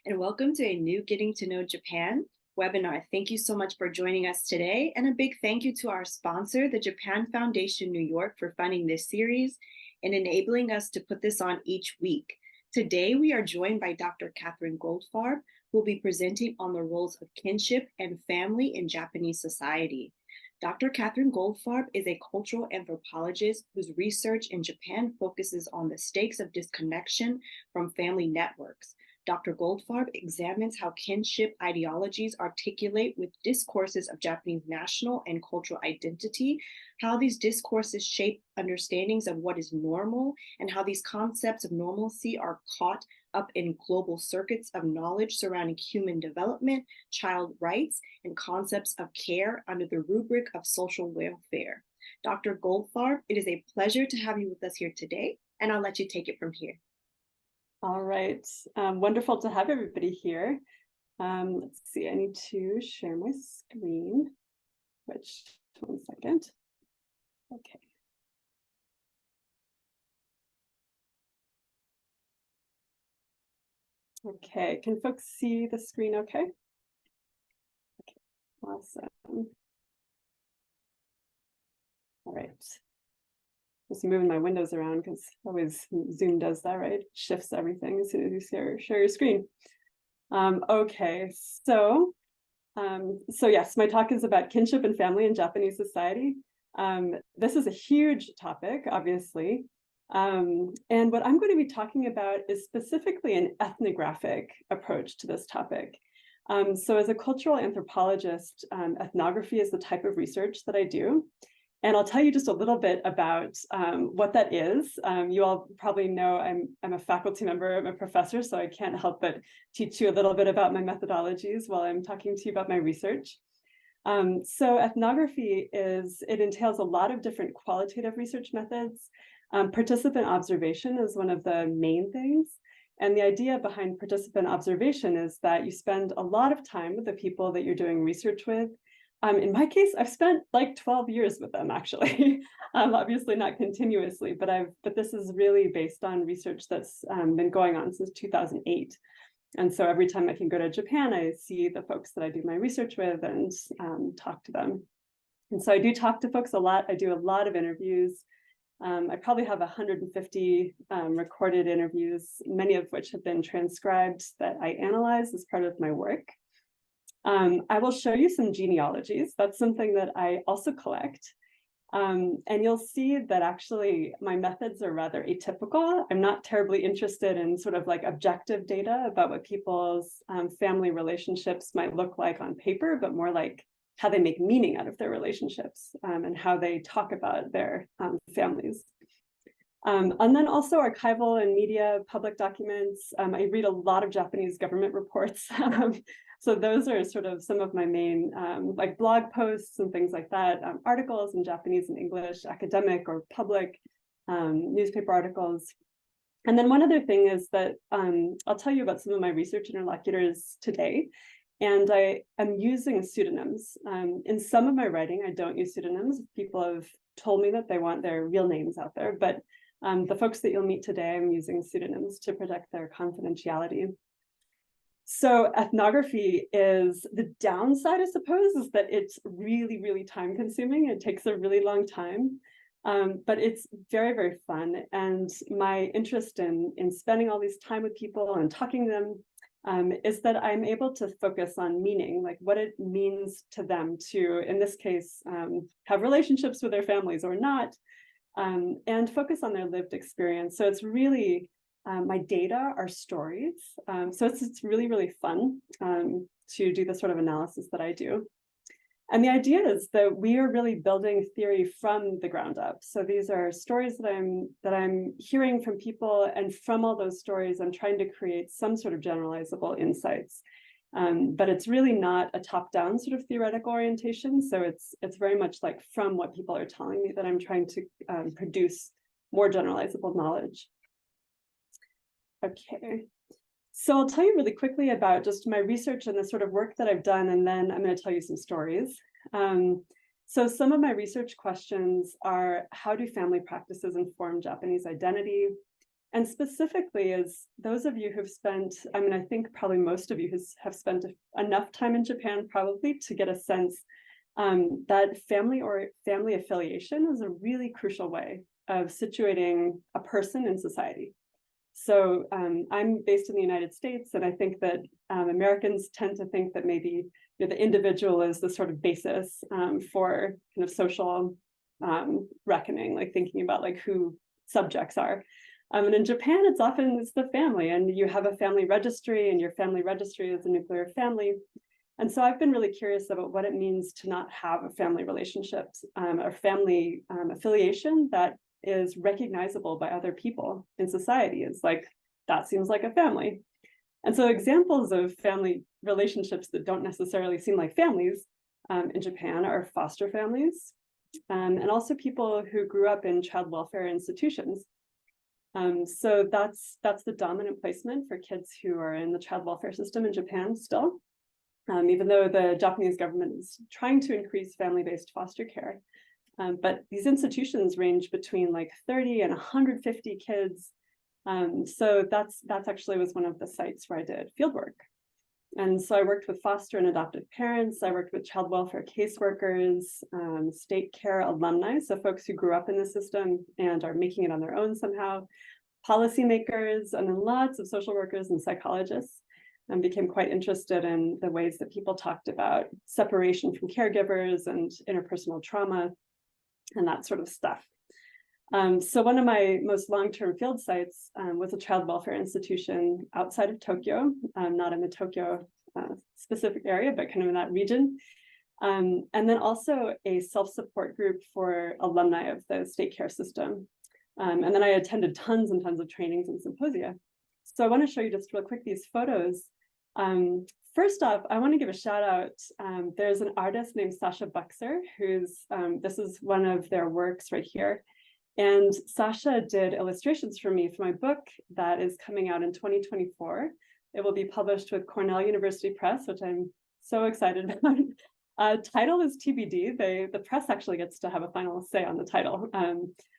and welcome to a new Getting to Know Japan webinar. Thank you so much for joining us today, and a big thank you to our sponsor, the Japan Foundation New York, for funding this series and enabling us to put this on each week. Today, we are joined by Dr. Kathryn Goldfarb, who will be presenting on the roles of kinship and family in Japanese society. Dr. Kathryn Goldfarb is a cultural anthropologist whose research in Japan focuses on the stakes of disconnection from family networks. Dr. Goldfarb examines how kinship ideologies articulate with discourses of Japanese national and cultural identity, how these discourses shape understandings of what is normal, and how these concepts of normalcy are caught up in global circuits of knowledge surrounding human development, child rights, and concepts of care under the rubric of social welfare. Dr. Goldfarb, it is a pleasure to have you with us here today, and I'll let you take it from here. All right, wonderful to have everybody here. Let's see, I need to share my screen, which, one second. Okay. Okay, can folks see the screen okay? Okay, awesome. All right. Just moving my windows around because always Zoom does that, right? Shifts everything as soon as you share your screen. Okay, so yes, my talk is about kinship and family in Japanese society. This is a huge topic, obviously. And what I'm going to be talking about is specifically an ethnographic approach to this topic. So as a cultural anthropologist, ethnography is the type of research that I do. And I'll tell you just a little bit about what that is. You all probably know I'm a faculty member, I'm a professor, so I can't help but teach you a little bit about my methodologies while I'm talking to you about my research. So ethnography it entails a lot of different qualitative research methods. Participant observation is one of the main things. And the idea behind participant observation is that you spend a lot of time with the people that you're doing research with. In my case, I've spent like 12 years with them, actually. Obviously not continuously, but this is really based on research that's been going on since 2008. And so every time I can go to Japan, I see the folks that I do my research with and talk to them. And so I do talk to folks a lot. I do a lot of interviews. I probably have 150 recorded interviews, many of which have been transcribed that I analyze as part of my work. I will show you some genealogies. That's something that I also collect. And you'll see that actually my methods are rather atypical. I'm not terribly interested in sort of like objective data about what people's family relationships might look like on paper, but more like how they make meaning out of their relationships and how they talk about their families. And then also archival and media public documents. I read a lot of Japanese government reports. So those are sort of some of my main like blog posts and things like that, articles in Japanese and English, academic or public newspaper articles. And then one other thing is that I'll tell you about some of my research interlocutors today. And I am using pseudonyms. In some of my writing, I don't use pseudonyms. People have told me that they want their real names out there, but the folks that you'll meet today, I'm using pseudonyms to protect their confidentiality. So ethnography is the downside, I suppose, is that it's really, really time consuming. It takes a really long time, but it's very, very fun. And my interest in spending all this time with people and talking to them is that I'm able to focus on meaning, like what it means to them to, in this case, have relationships with their families or not, and focus on their lived experience. So it's really, my data are stories. So it's really, really fun to do the sort of analysis that I do. And the idea is that we are really building theory from the ground up. So these are stories that I'm hearing from people, and from all those stories, I'm trying to create some sort of generalizable insights. But it's really not a top-down sort of theoretical orientation. So it's very much like from what people are telling me that I'm trying to produce more generalizable knowledge. Okay, so I'll tell you really quickly about just my research and the sort of work that I've done, and then I'm going to tell you some stories. So some of my research questions are, how do family practices inform Japanese identity? And specifically, as those of you who've spent, I mean, I think probably most of you have spent enough time in Japan probably to get a sense that family affiliation is a really crucial way of situating a person in society. So I'm based in the United States, and I think that Americans tend to think that maybe the individual is the sort of basis for kind of social reckoning, like thinking about like who subjects are. And in Japan, it's the family, and you have a family registry, and your family registry is a nuclear family. And so I've been really curious about what it means to not have a family relationships or family affiliation that is recognizable by other people in society. It's like, that seems like a family. And so examples of family relationships that don't necessarily seem like families in Japan are foster families, and also people who grew up in child welfare institutions. So that's the dominant placement for kids who are in the child welfare system in Japan still, even though the Japanese government is trying to increase family-based foster care. But these institutions range between like 30 and 150 kids. So that's actually was one of the sites where I did fieldwork. And so I worked with foster and adoptive parents. I worked with child welfare caseworkers, state care alumni, so folks who grew up in the system and are making it on their own somehow, policymakers, and then lots of social workers and psychologists, and became quite interested in the ways that people talked about separation from caregivers and interpersonal trauma and that sort of stuff. So one of my most long-term field sites was a child welfare institution outside of Tokyo, not in the Tokyo specific area, but kind of in that region. And then also a self-support group for alumni of the state care system. And then I attended tons and tons of trainings and symposia. So I want to show you just real quick these photos. First off, I want to give a shout out. There's an artist named Sasha Buxer, who's, this is one of their works right here. And Sasha did illustrations for me for my book that is coming out in 2024. It will be published with Cornell University Press, which I'm so excited about. Title is TBD. The press actually gets to have a final say on the title.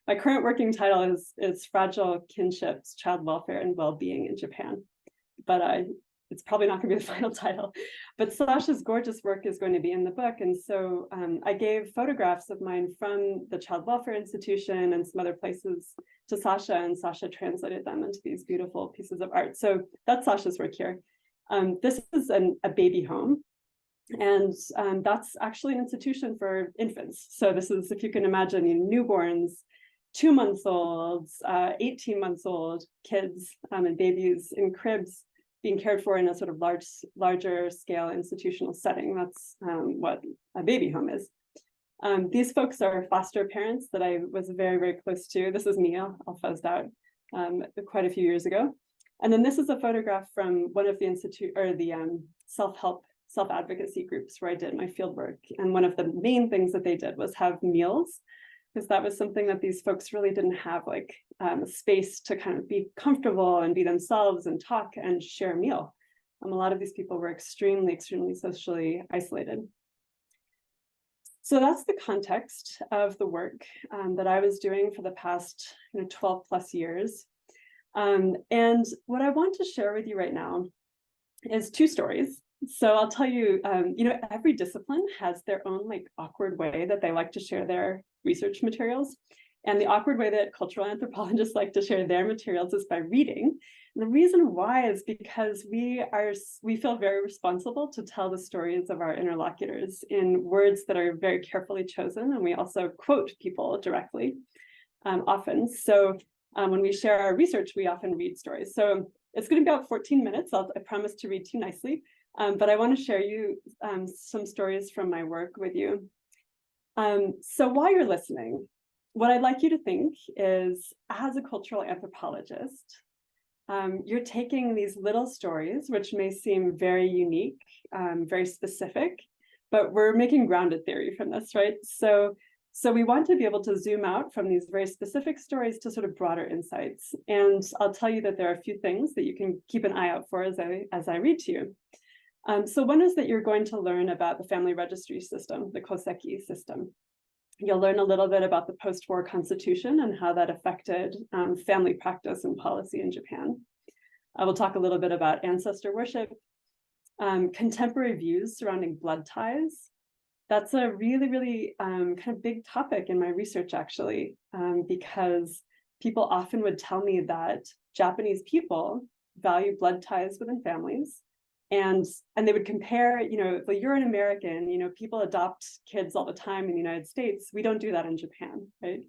My current working title is Fragile Kinships, Child Welfare and Well-Being in Japan. But it's probably not going to be the final title. But Sasha's gorgeous work is going to be in the book. And so I gave photographs of mine from the Child Welfare Institution and some other places to Sasha, and Sasha translated them into these beautiful pieces of art. So that's Sasha's work here. This is a baby home. And that's actually an institution for infants. So this is, if you can imagine, newborns, 2 months old, 18 months old kids and babies in cribs being cared for in a sort of larger scale institutional setting. That's what a baby home is. These folks are foster parents that I was very, very close to. This is me, all fuzzed out quite a few years ago. And then this is a photograph from one of the self-help, self-advocacy groups where I did my field work. And one of the main things that they did was have meals, because that was something that these folks really didn't have, like a space to kind of be comfortable and be themselves and talk and share a meal. A lot of these people were extremely, extremely socially isolated. So that's the context of the work that I was doing for the past 12 plus years. And what I want to share with you right now is 2 stories. So I'll tell you, every discipline has their own like awkward way that they like to share their research materials. And the awkward way that cultural anthropologists like to share their materials is by reading. And the reason why is because we feel very responsible to tell the stories of our interlocutors in words that are very carefully chosen. And we also quote people directly often. So when we share our research, we often read stories. So it's going to be about 14 minutes. I promise to read to you nicely. But I want to share you some stories from my work with you. So while you're listening, what I'd like you to think is, as a cultural anthropologist, you're taking these little stories, which may seem very unique, very specific, but we're making grounded theory from this, right? So we want to be able to zoom out from these very specific stories to sort of broader insights. And I'll tell you that there are a few things that you can keep an eye out for as I read to you. So one is that you're going to learn about the family registry system, the Koseki system. You'll learn a little bit about the post-war constitution and how that affected family practice and policy in Japan. I will talk a little bit about ancestor worship, contemporary views surrounding blood ties. That's a really, really kind of big topic in my research, actually, because people often would tell me that Japanese people value blood ties within families. And they would compare, well, you're an American, people adopt kids all the time in the United States. We don't do that in Japan, right?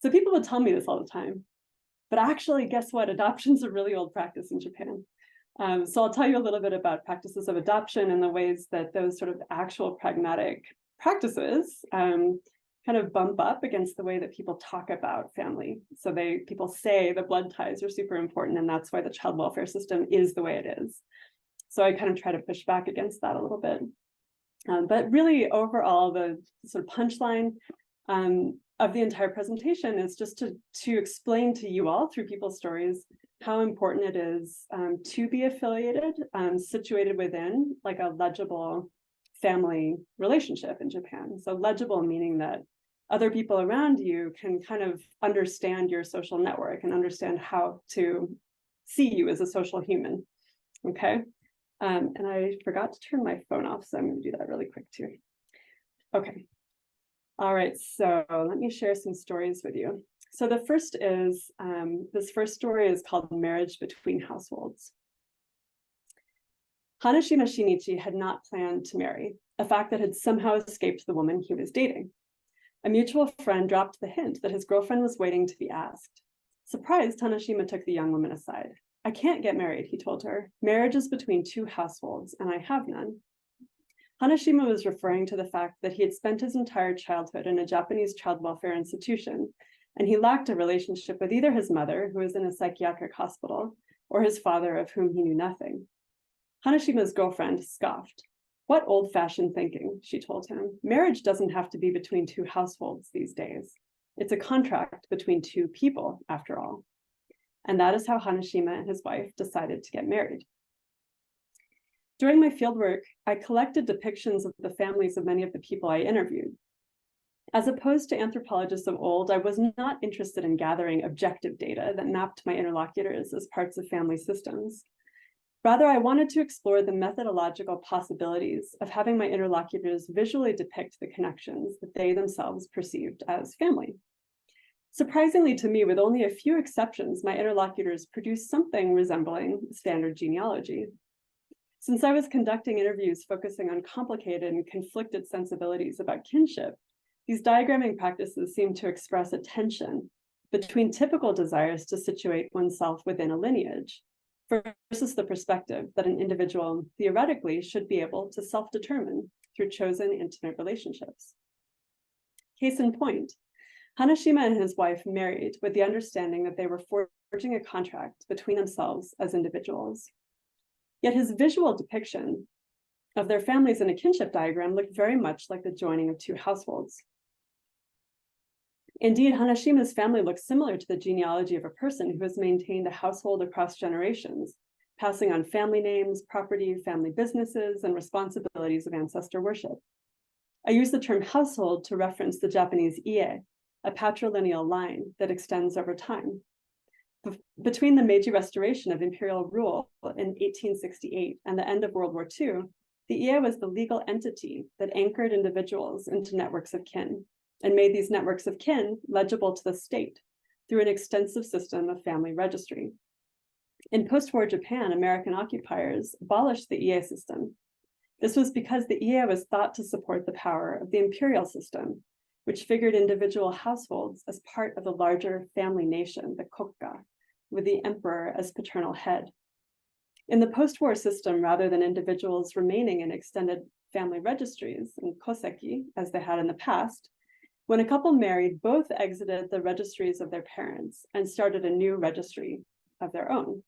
So people would tell me this all the time. But actually, guess what? Adoption's a really old practice in Japan. So I'll tell you a little bit about practices of adoption and the ways that those sort of actual pragmatic practices kind of bump up against the way that people talk about family. So people say the blood ties are super important, and that's why the child welfare system is the way it is. So I kind of try to push back against that a little bit. But really, overall, the sort of punchline of the entire presentation is just to explain to you all through people's stories how important it is to be affiliated, situated within like a legible family relationship in Japan. So legible meaning that other people around you can kind of understand your social network and understand how to see you as a social human, okay? And I forgot to turn my phone off, so I'm going to do that really quick too. Okay. All right, so let me share some stories with you. So the first is, this first story is called Marriage Between Households. Hanashima Shinichi had not planned to marry, a fact that had somehow escaped the woman he was dating. A mutual friend dropped the hint that his girlfriend was waiting to be asked. Surprised, Hanashima took the young woman aside. I can't get married, he told her. Marriage is between two households, and I have none. Hanashima was referring to the fact that he had spent his entire childhood in a Japanese child welfare institution, and he lacked a relationship with either his mother, who was in a psychiatric hospital, or his father, of whom he knew nothing. Hanashima's girlfriend scoffed. What old-fashioned thinking, she told him. Marriage doesn't have to be between two households these days. It's a contract between two people, after all. And that is how Hanashima and his wife decided to get married. During my fieldwork, I collected depictions of the families of many of the people I interviewed. As opposed to anthropologists of old, I was not interested in gathering objective data that mapped my interlocutors as parts of family systems. Rather, I wanted to explore the methodological possibilities of having my interlocutors visually depict the connections that they themselves perceived as family. Surprisingly to me, with only a few exceptions, my interlocutors produced something resembling standard genealogy. Since I was conducting interviews focusing on complicated and conflicted sensibilities about kinship, these diagramming practices seemed to express a tension between typical desires to situate oneself within a lineage versus the perspective that an individual theoretically should be able to self-determine through chosen intimate relationships. Case in point, Hanashima and his wife married with the understanding that they were forging a contract between themselves as individuals. Yet his visual depiction of their families in a kinship diagram looked very much like the joining of two households. Indeed, Hanashima's family looks similar to the genealogy of a person who has maintained a household across generations, passing on family names, property, family businesses, and responsibilities of ancestor worship. I use the term household to reference the Japanese ie, a patrilineal line that extends over time. Between the Meiji Restoration of imperial rule in 1868 and the end of World War II, the ie was the legal entity that anchored individuals into networks of kin and made these networks of kin legible to the state through an extensive system of family registry. In post-war Japan, American occupiers abolished the ie system. This was because the ie was thought to support the power of the imperial system, which figured individual households as part of the larger family nation, the kokka, with the emperor as paternal head. In the post-war system, rather than individuals remaining in extended family registries and koseki, as they had in the past, when a couple married, both exited the registries of their parents and started a new registry of their own.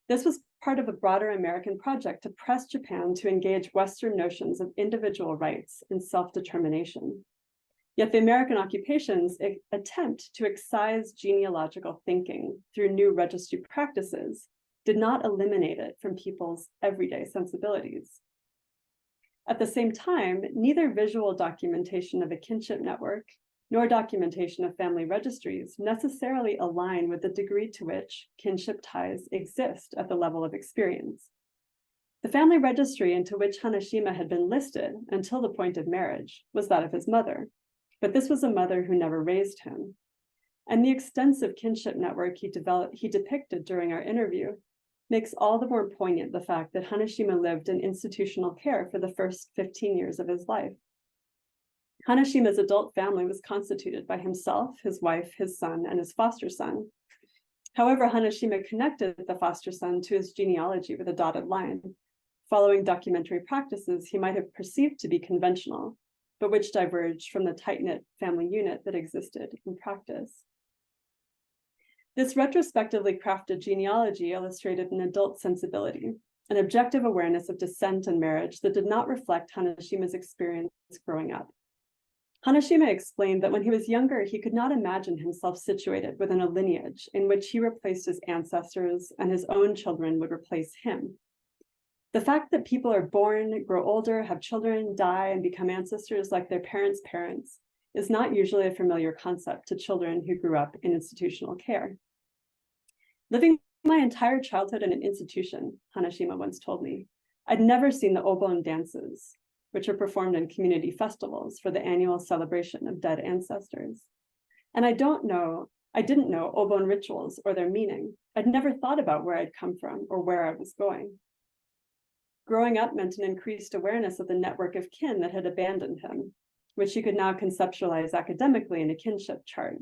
This was part of a broader American project to press Japan to engage Western notions of individual rights and self-determination. Yet the American occupation's attempt to excise genealogical thinking through new registry practices did not eliminate it from people's everyday sensibilities. At the same time, neither visual documentation of a kinship network nor documentation of family registries necessarily align with the degree to which kinship ties exist at the level of experience. The family registry into which Hanashima had been listed until the point of marriage was that of his mother, but this was a mother who never raised him. And the extensive kinship network he depicted during our interview makes all the more poignant the fact that Hanashima lived in institutional care for the first 15 years of his life. Hanashima's adult family was constituted by himself, his wife, his son, and his foster son. However, Hanashima connected the foster son to his genealogy with a dotted line, following documentary practices he might have perceived to be conventional, but which diverged from the tight-knit family unit that existed in practice. This retrospectively crafted genealogy illustrated an adult sensibility, an objective awareness of descent and marriage that did not reflect Hanashima's experience growing up. Hanashima explained that when he was younger, he could not imagine himself situated within a lineage in which he replaced his ancestors and his own children would replace him. The fact that people are born, grow older, have children, die, and become ancestors like their parents' parents is not usually a familiar concept to children who grew up in institutional care. Living my entire childhood in an institution, Hanashima once told me, I'd never seen the obon dances, which are performed in community festivals for the annual celebration of dead ancestors. And I didn't know obon rituals or their meaning. I'd never thought about where I'd come from or where I was going. Growing up meant an increased awareness of the network of kin that had abandoned him, which he could now conceptualize academically in a kinship chart.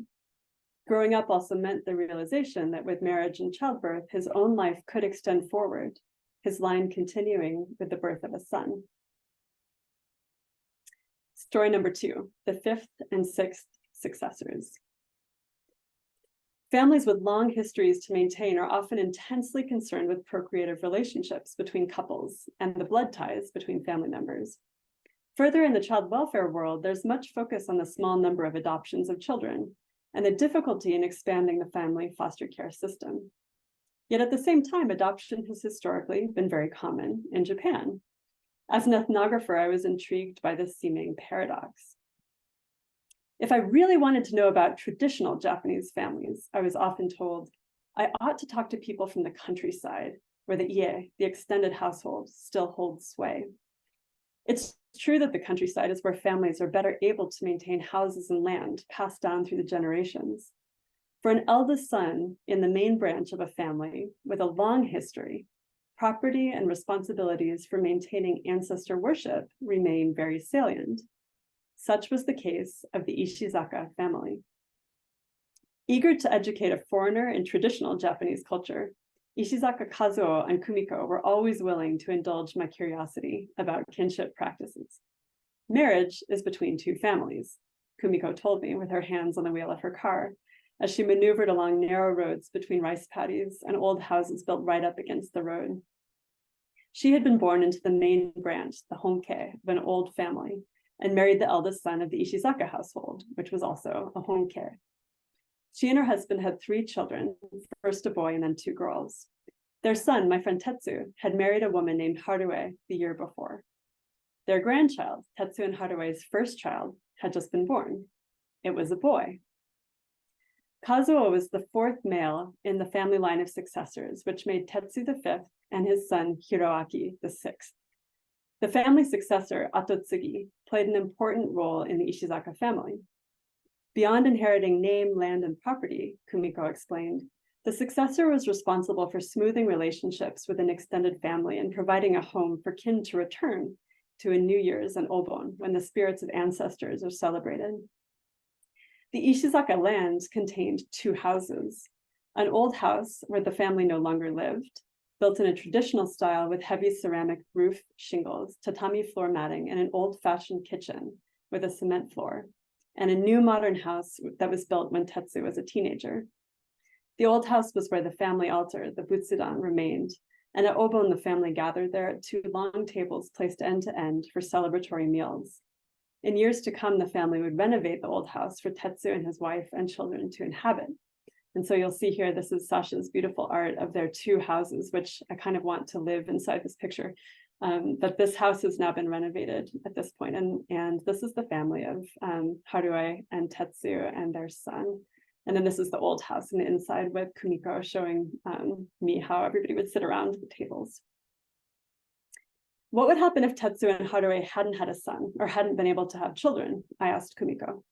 Growing up also meant the realization that with marriage and childbirth, his own life could extend forward, his line continuing with the birth of a son. Story number 2, the 5th and 6th successors. Families with long histories to maintain are often intensely concerned with procreative relationships between couples and the blood ties between family members. Further, in the child welfare world, there's much focus on the small number of adoptions of children and the difficulty in expanding the family foster care system. Yet at the same time, adoption has historically been very common in Japan. As an ethnographer, I was intrigued by this seeming paradox. If I really wanted to know about traditional Japanese families, I was often told I ought to talk to people from the countryside, where the ie, the extended household, still holds sway. It's true that the countryside is where families are better able to maintain houses and land passed down through the generations. For an eldest son in the main branch of a family with a long history, property and responsibilities for maintaining ancestor worship remain very salient. Such was the case of the Ishizaka family. Eager to educate a foreigner in traditional Japanese culture, Ishizaka Kazuo and Kumiko were always willing to indulge my curiosity about kinship practices. Marriage is between two families, Kumiko told me with her hands on the wheel of her car, as she maneuvered along narrow roads between rice paddies and old houses built right up against the road. She had been born into the main branch, the honke, of an old family, and married the eldest son of the Ishizaka household, which was also a honke. She and her husband had 3 children, first a boy and then 2 girls. Their son, my friend Tetsu, had married a woman named Harue the year before. Their grandchild, Tetsu and Harue's first child, had just been born. It was a boy. Kazuo was the 4th male in the family line of successors, which made Tetsu the 5th and his son Hiroaki the 6th. The family successor, Atotsugi, played an important role in the Ishizaka family. Beyond inheriting name, land, and property, Kumiko explained, the successor was responsible for smoothing relationships with an extended family and providing a home for kin to return to in New Year's and Obon, when the spirits of ancestors are celebrated. The Ishizaka land contained 2 houses, an old house where the family no longer lived, built in a traditional style with heavy ceramic roof shingles, tatami floor matting, and an old-fashioned kitchen with a cement floor, and a new modern house that was built when Tetsu was a teenager. The old house was where the family altar, the butsudan, remained, and at Obon the family gathered there at 2 long tables placed end to end for celebratory meals. In years to come, the family would renovate the old house for Tetsu and his wife and children to inhabit. And so you'll see here, this is Sasha's beautiful art of their 2 houses, which I kind of want to live inside this picture. But this house has now been renovated at this point, and this is the family of Haruo and Tetsu and their son. And then this is the old house in the inside with Kumiko showing me how everybody would sit around the tables. What would happen if Tetsu and Haruo hadn't had a son or hadn't been able to have children? I asked Kumiko.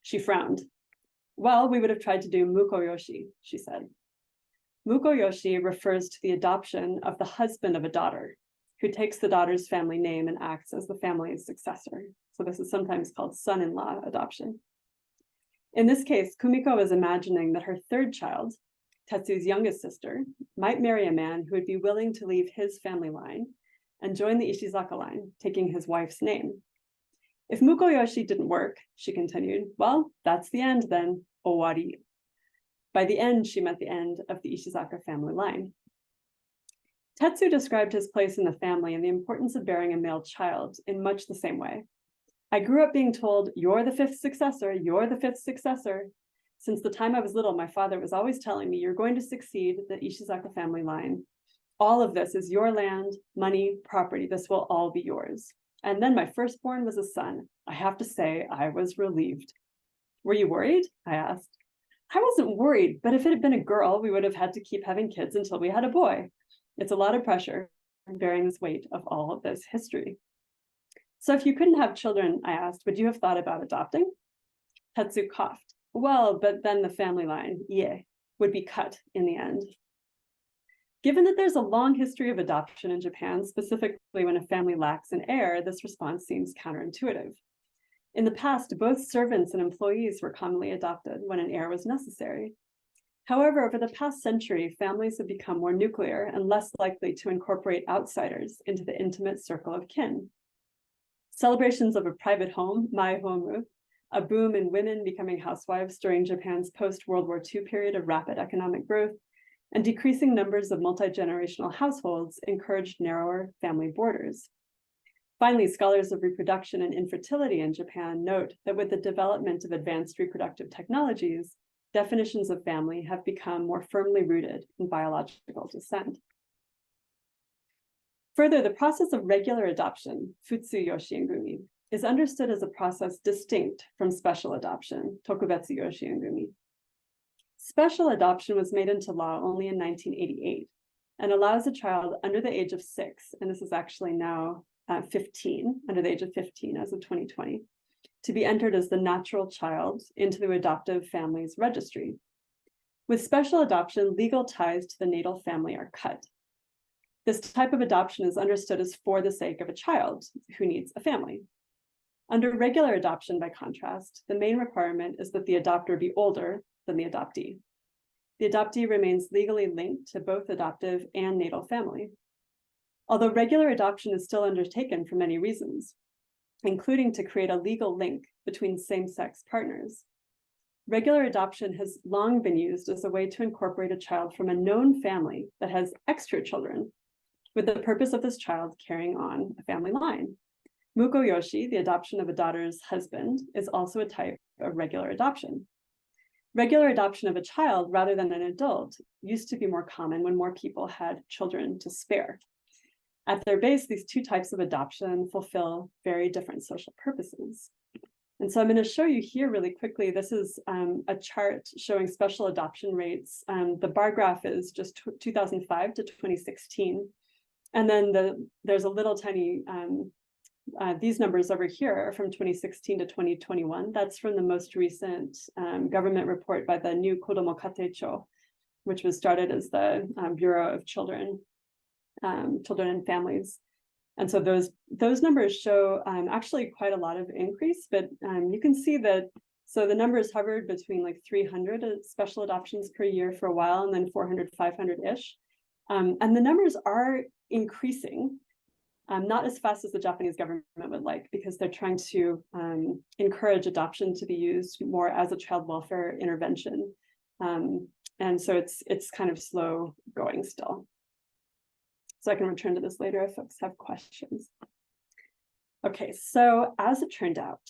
She frowned. Well, we would have tried to do mukoyoshi, she said. Mukoyoshi refers to the adoption of the husband of a daughter, who takes the daughter's family name and acts as the family's successor. So this is sometimes called son-in-law adoption. In this case, Kumiko was imagining that her third child, Tetsu's youngest sister, might marry a man who would be willing to leave his family line and join the Ishizaka line, taking his wife's name. If mukoyoshi didn't work, she continued, well, that's the end then, owari. By the end, she meant the end of the Ishizaka family line. Tetsu described his place in the family and the importance of bearing a male child in much the same way. I grew up being told, you're the fifth successor, you're the fifth successor. Since the time I was little, my father was always telling me, you're going to succeed the Ishizaka family line. All of this is your land, money, property. This will all be yours. And then my firstborn was a son. I have to say, I was relieved. Were you worried? I asked. I wasn't worried, but if it had been a girl, we would have had to keep having kids until we had a boy. It's a lot of pressure, bearing this weight of all of this history. So if you couldn't have children, I asked, would you have thought about adopting? Tetsu coughed. Well, but then the family line, would be cut in the end. Given that there's a long history of adoption in Japan, specifically when a family lacks an heir, this response seems counterintuitive. In the past, both servants and employees were commonly adopted when an heir was necessary. However, over the past century, families have become more nuclear and less likely to incorporate outsiders into the intimate circle of kin. Celebrations of a private home, maihomu, a boom in women becoming housewives during Japan's post-World War II period of rapid economic growth, and decreasing numbers of multi-generational households encouraged narrower family borders. Finally, scholars of reproduction and infertility in Japan note that with the development of advanced reproductive technologies, definitions of family have become more firmly rooted in biological descent. Further, the process of regular adoption, futsu yoshingumi, is understood as a process distinct from special adoption, tokubetsu yoshingumi. Special adoption was made into law only in 1988 and allows a child under the age of 6, and this is actually now 15, under the age of 15 as of 2020, to be entered as the natural child into the adoptive family's registry. With special adoption, legal ties to the natal family are cut. This type of adoption is understood as for the sake of a child who needs a family. Under regular adoption, by contrast, the main requirement is that the adopter be older than the adoptee. The adoptee remains legally linked to both adoptive and natal family. Although regular adoption is still undertaken for many reasons, including to create a legal link between same-sex partners, regular adoption has long been used as a way to incorporate a child from a known family that has extra children, with the purpose of this child carrying on a family line. Mukoyoshi, the adoption of a daughter's husband, is also a type of regular adoption. Regular adoption of a child rather than an adult used to be more common when more people had children to spare. At their base, these two types of adoption fulfill very different social purposes. And so I'm going to show you here really quickly. This is a chart showing special adoption rates. The bar graph is just 2005 to 2016. And then there's a little tiny, these numbers over here are from 2016 to 2021. That's from the most recent government report by the new Kodomo Katecho, which was started as the Bureau of Children and Families. And so those numbers show actually quite a lot of increase, but you can see that, so the numbers hovered between like 300 special adoptions per year for a while, and then 400, 500-ish. And the numbers are increasing, not as fast as the Japanese government would like, because they're trying to encourage adoption to be used more as a child welfare intervention. And so it's kind of slow going still. So I can return to this later if folks have questions. Okay, so as it turned out,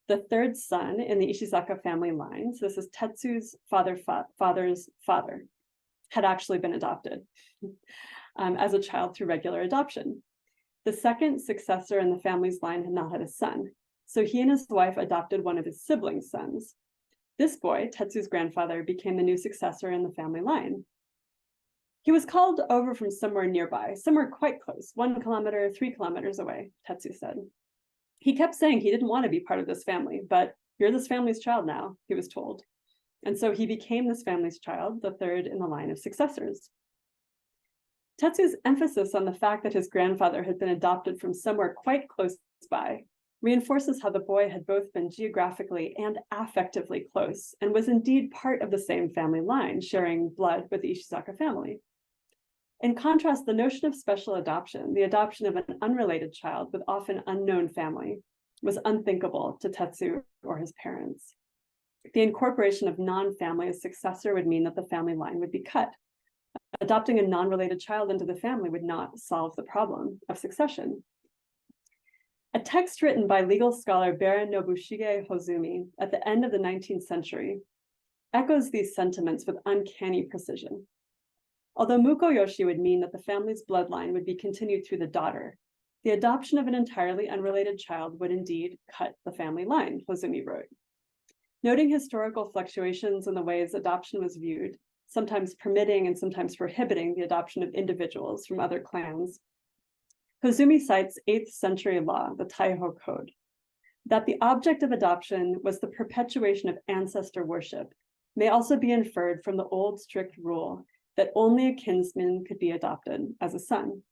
the third son in the Ishizaka family line, so this is Tetsu's father's father, had actually been adopted as a child through regular adoption. The second successor in the family's line had not had a son, so he and his wife adopted one of his siblings' sons. This boy, Tetsu's grandfather, became the new successor in the family line. He was called over from somewhere nearby, somewhere quite close, 1 kilometer, 3 kilometers away, Tetsu said. He kept saying he didn't want to be part of this family, but you're this family's child now, he was told. And so he became this family's child, the third in the line of successors. Tetsu's emphasis on the fact that his grandfather had been adopted from somewhere quite close by reinforces how the boy had both been geographically and affectively close, and was indeed part of the same family line, sharing blood with the Ishizaka family. In contrast, the notion of special adoption, the adoption of an unrelated child with often unknown family, was unthinkable to Tetsu or his parents. The incorporation of non-family as successor would mean that the family line would be cut. Adopting a non-related child into the family would not solve the problem of succession. A text written by legal scholar Baron Nobushige Hozumi at the end of the 19th century echoes these sentiments with uncanny precision. Although Mukoyoshi would mean that the family's bloodline would be continued through the daughter, the adoption of an entirely unrelated child would indeed cut the family line, Hozumi wrote. Noting historical fluctuations in the ways adoption was viewed, sometimes permitting and sometimes prohibiting the adoption of individuals from other clans, Hozumi cites 8th century law, the Taiho Code, that the object of adoption was the perpetuation of ancestor worship, may also be inferred from the old strict rule that only a kinsman could be adopted as a son.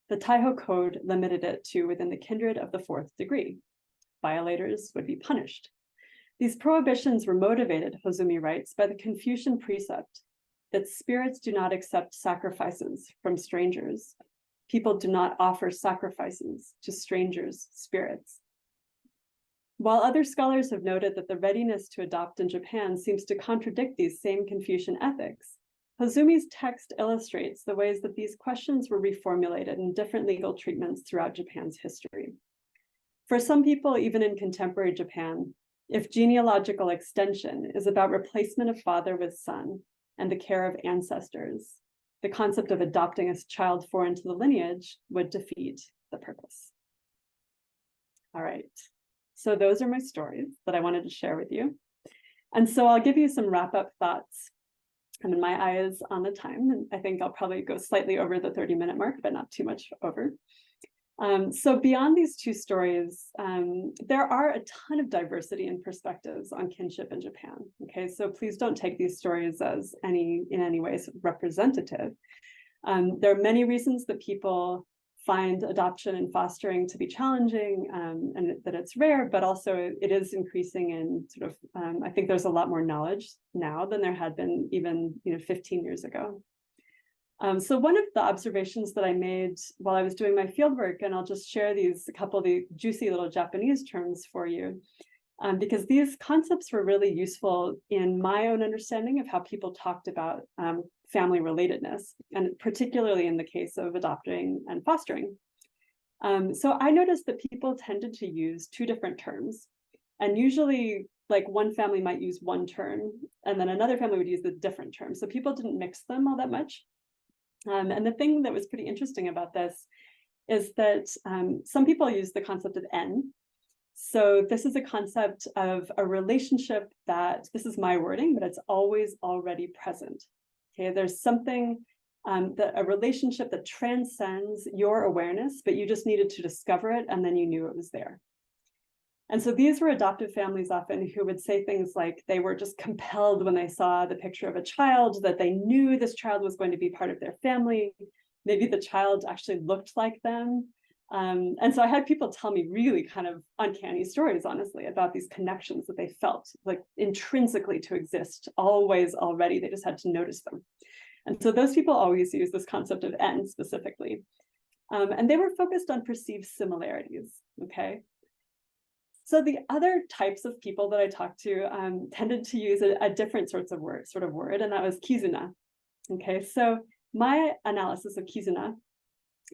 The Taiho Code limited it to within the kindred of the 4th degree. Violators would be punished. These prohibitions were motivated, Hozumi writes, by the Confucian precept that spirits do not accept sacrifices from strangers. People do not offer sacrifices to strangers' spirits. While other scholars have noted that the readiness to adopt in Japan seems to contradict these same Confucian ethics, Hozumi's text illustrates the ways that these questions were reformulated in different legal treatments throughout Japan's history. For some people, even in contemporary Japan, if genealogical extension is about replacement of father with son and the care of ancestors, the concept of adopting a child foreign to the lineage would defeat the purpose. All right, so those are my stories that I wanted to share with you. And so I'll give you some wrap-up thoughts. I mean, my eye is on the time, and I think I'll probably go slightly over the 30-minute mark, but not too much over. So beyond these two stories, there are a ton of diversity in perspectives on kinship in Japan. Okay, so please don't take these stories as in any way representative. There are many reasons that people find adoption and fostering to be challenging, and that it's rare, but also it is increasing in sort of, I think there's a lot more knowledge now than there had been even 15 years ago. So one of the observations that I made while I was doing my fieldwork, and I'll just share a couple of the juicy little Japanese terms for you, because these concepts were really useful in my own understanding of how people talked about family relatedness, and particularly in the case of adopting and fostering. So I noticed that people tended to use two different terms, and usually like one family might use one term, and then another family would use the different term. So people didn't mix them all that much. And the thing that was pretty interesting about this is that some people use the concept of N. So this is a concept of a relationship that, this is my wording, but it's always already present. Okay, there's something, a relationship that transcends your awareness, but you just needed to discover it and then you knew it was there. And so these were adoptive families often who would say things like they were just compelled when they saw the picture of a child, that they knew this child was going to be part of their family. Maybe the child actually looked like them. And so I had people tell me really kind of uncanny stories, honestly, about these connections that they felt like intrinsically to exist, always already. They just had to notice them. And so those people always use this concept of N specifically. And they were focused on perceived similarities, okay? So the other types of people that I talked to tended to use a different sort of word, and that was kizuna. Okay, so my analysis of kizuna,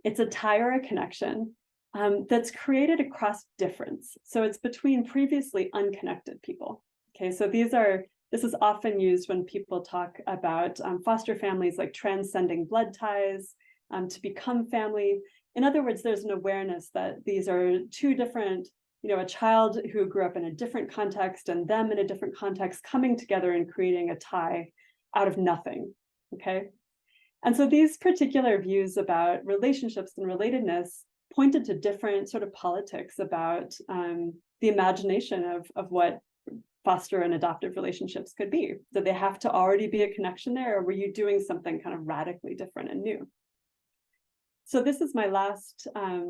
it's a tie or a connection that's created across difference. So it's between previously unconnected people. Okay, so this is often used when people talk about foster families like transcending blood ties to become family. In other words, there's an awareness that these are two different, a child who grew up in a different context and them in a different context coming together and creating a tie out of nothing, okay? And so these particular views about relationships and relatedness pointed to different sort of politics about the imagination of what foster and adoptive relationships could be. Did they have to already be a connection there, or were you doing something kind of radically different and new? So this is my last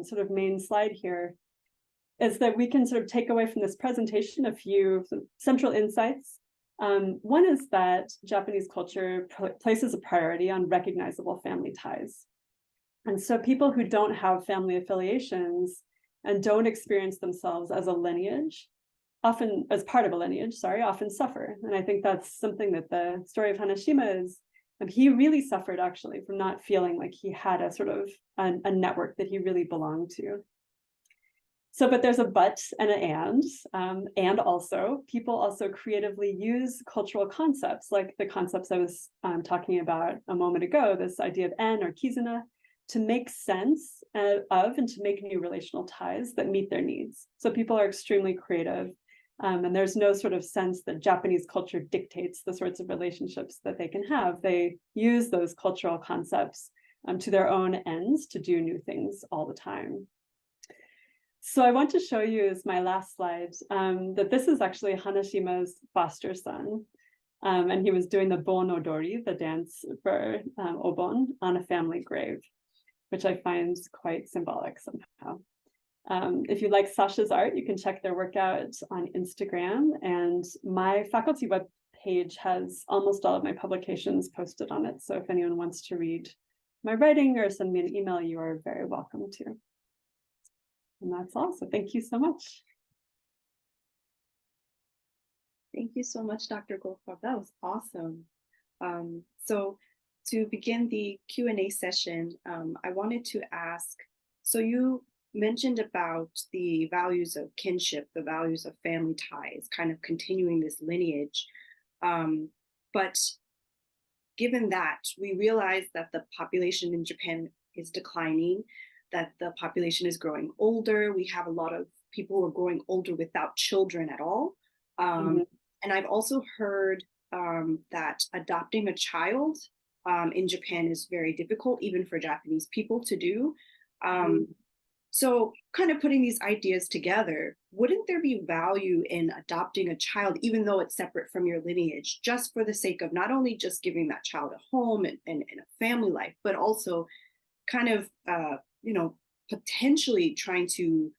sort of main slide here, is that we can sort of take away from this presentation a few central insights. One is that Japanese culture places a priority on recognizable family ties. And so people who don't have family affiliations and don't experience themselves as a lineage, often as part of a lineage, often suffer. And I think that's something that the story of Hanashima is. He really suffered actually from not feeling like he had a sort of a network that he really belonged to. So, but there's a but and an and also people also creatively use cultural concepts like the concepts I was talking about a moment ago, this idea of en or kizuna, to make sense of and to make new relational ties that meet their needs. So people are extremely creative. And there's no sort of sense that Japanese culture dictates the sorts of relationships that they can have. They use those cultural concepts to their own ends to do new things all the time. So I want to show you as my last slide that this is actually Hanashima's foster son. And he was doing the bon odori, the dance for obon, on a family grave, which I find quite symbolic somehow. If you like Sasha's art, you can check their work out on Instagram, and my faculty web page has almost all of my publications posted on it. So if anyone wants to read my writing or send me an email, you are very welcome to. And that's all. So thank you so much. Thank you so much, Dr. Goldfarb. That was awesome. So to begin the Q&A session, I wanted to ask, so you mentioned about the values of kinship, the values of family ties, kind of continuing this lineage. But given that, we realize that the population in Japan is declining, that the population is growing older. We have a lot of people who are growing older without children at all. And I've also heard that adopting a child in Japan is very difficult, even for Japanese people to do. So kind of putting these ideas together, wouldn't there be value in adopting a child, even though it's separate from your lineage, just for the sake of not only just giving that child a home and a family life, but also kind of, potentially trying to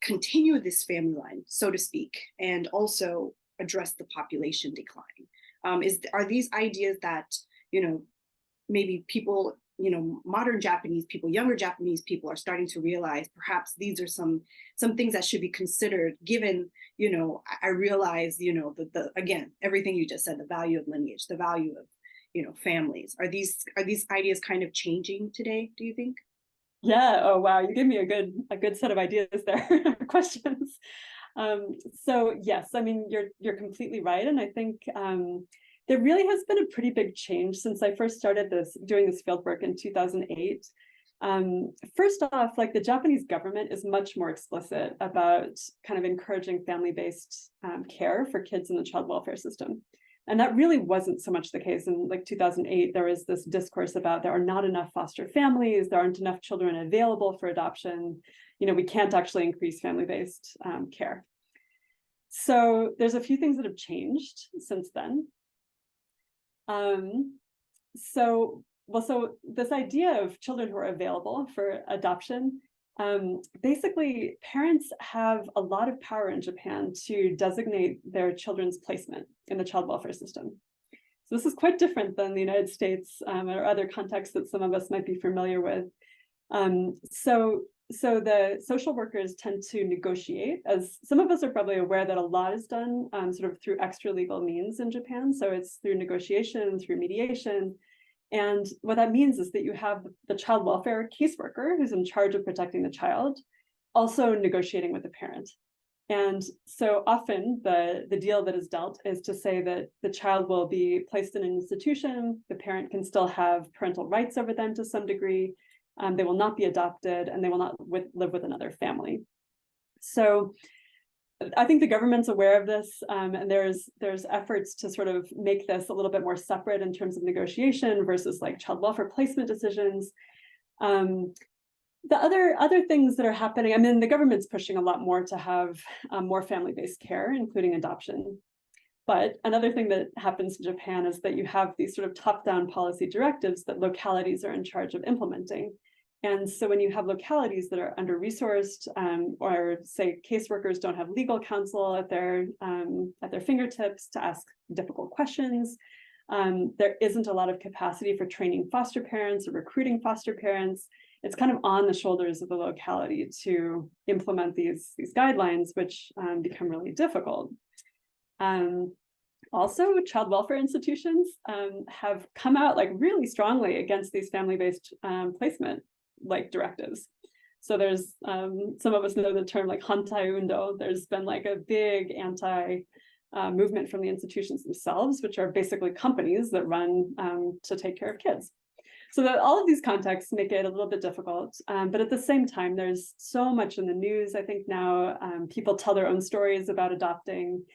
continue this family line, so to speak, and also address the population decline? Are these ideas that, maybe people, modern Japanese people, younger Japanese people are starting to realize perhaps these are some things that should be considered, given, I realize, again, everything you just said, the value of lineage, the value of, families. Are these ideas kind of changing today, do you think? Yeah. Oh, wow. You gave me a good set of ideas there, questions. So yes, I mean, you're completely right. And I think there really has been a pretty big change since I first started doing this fieldwork in 2008. First off, like the Japanese government is much more explicit about kind of encouraging family-based care for kids in the child welfare system. And that really wasn't so much the case in like 2008. There was this discourse about there are not enough foster families, there aren't enough children available for adoption. We can't actually increase family-based care. So there's a few things that have changed since then. So this idea of children who are available for adoption, basically parents have a lot of power in Japan to designate their children's placement in the child welfare system. So this is quite different than the United States or other contexts that some of us might be familiar with. So the social workers tend to negotiate, as some of us are probably aware that a lot is done sort of through extra legal means in Japan. So it's through negotiation, through mediation. And what that means is that you have the child welfare caseworker who's in charge of protecting the child, also negotiating with the parent. And so often the deal that is dealt is to say that the child will be placed in an institution, the parent can still have parental rights over them to some degree, They will not be adopted, and they will not live with another family. So I think the government's aware of this, and there's efforts to sort of make this a little bit more separate in terms of negotiation versus like child welfare placement decisions. The other things that are happening, I mean, the government's pushing a lot more to have more family-based care, including adoption. But another thing that happens in Japan is that you have these sort of top-down policy directives that localities are in charge of implementing. And so when you have localities that are under-resourced, or say caseworkers don't have legal counsel at their fingertips to ask difficult questions, there isn't a lot of capacity for training foster parents or recruiting foster parents. It's kind of on the shoulders of the locality to implement these guidelines, which become really difficult. Also, child welfare institutions have come out like really strongly against these family-based placement directives. So there's some of us know the term like Hantai Undo. There's been like a big anti movement from the institutions themselves, which are basically companies that run to take care of kids. So that all of these contexts make it a little bit difficult, but at the same time, there's so much in the news. I think now people tell their own stories about adopting.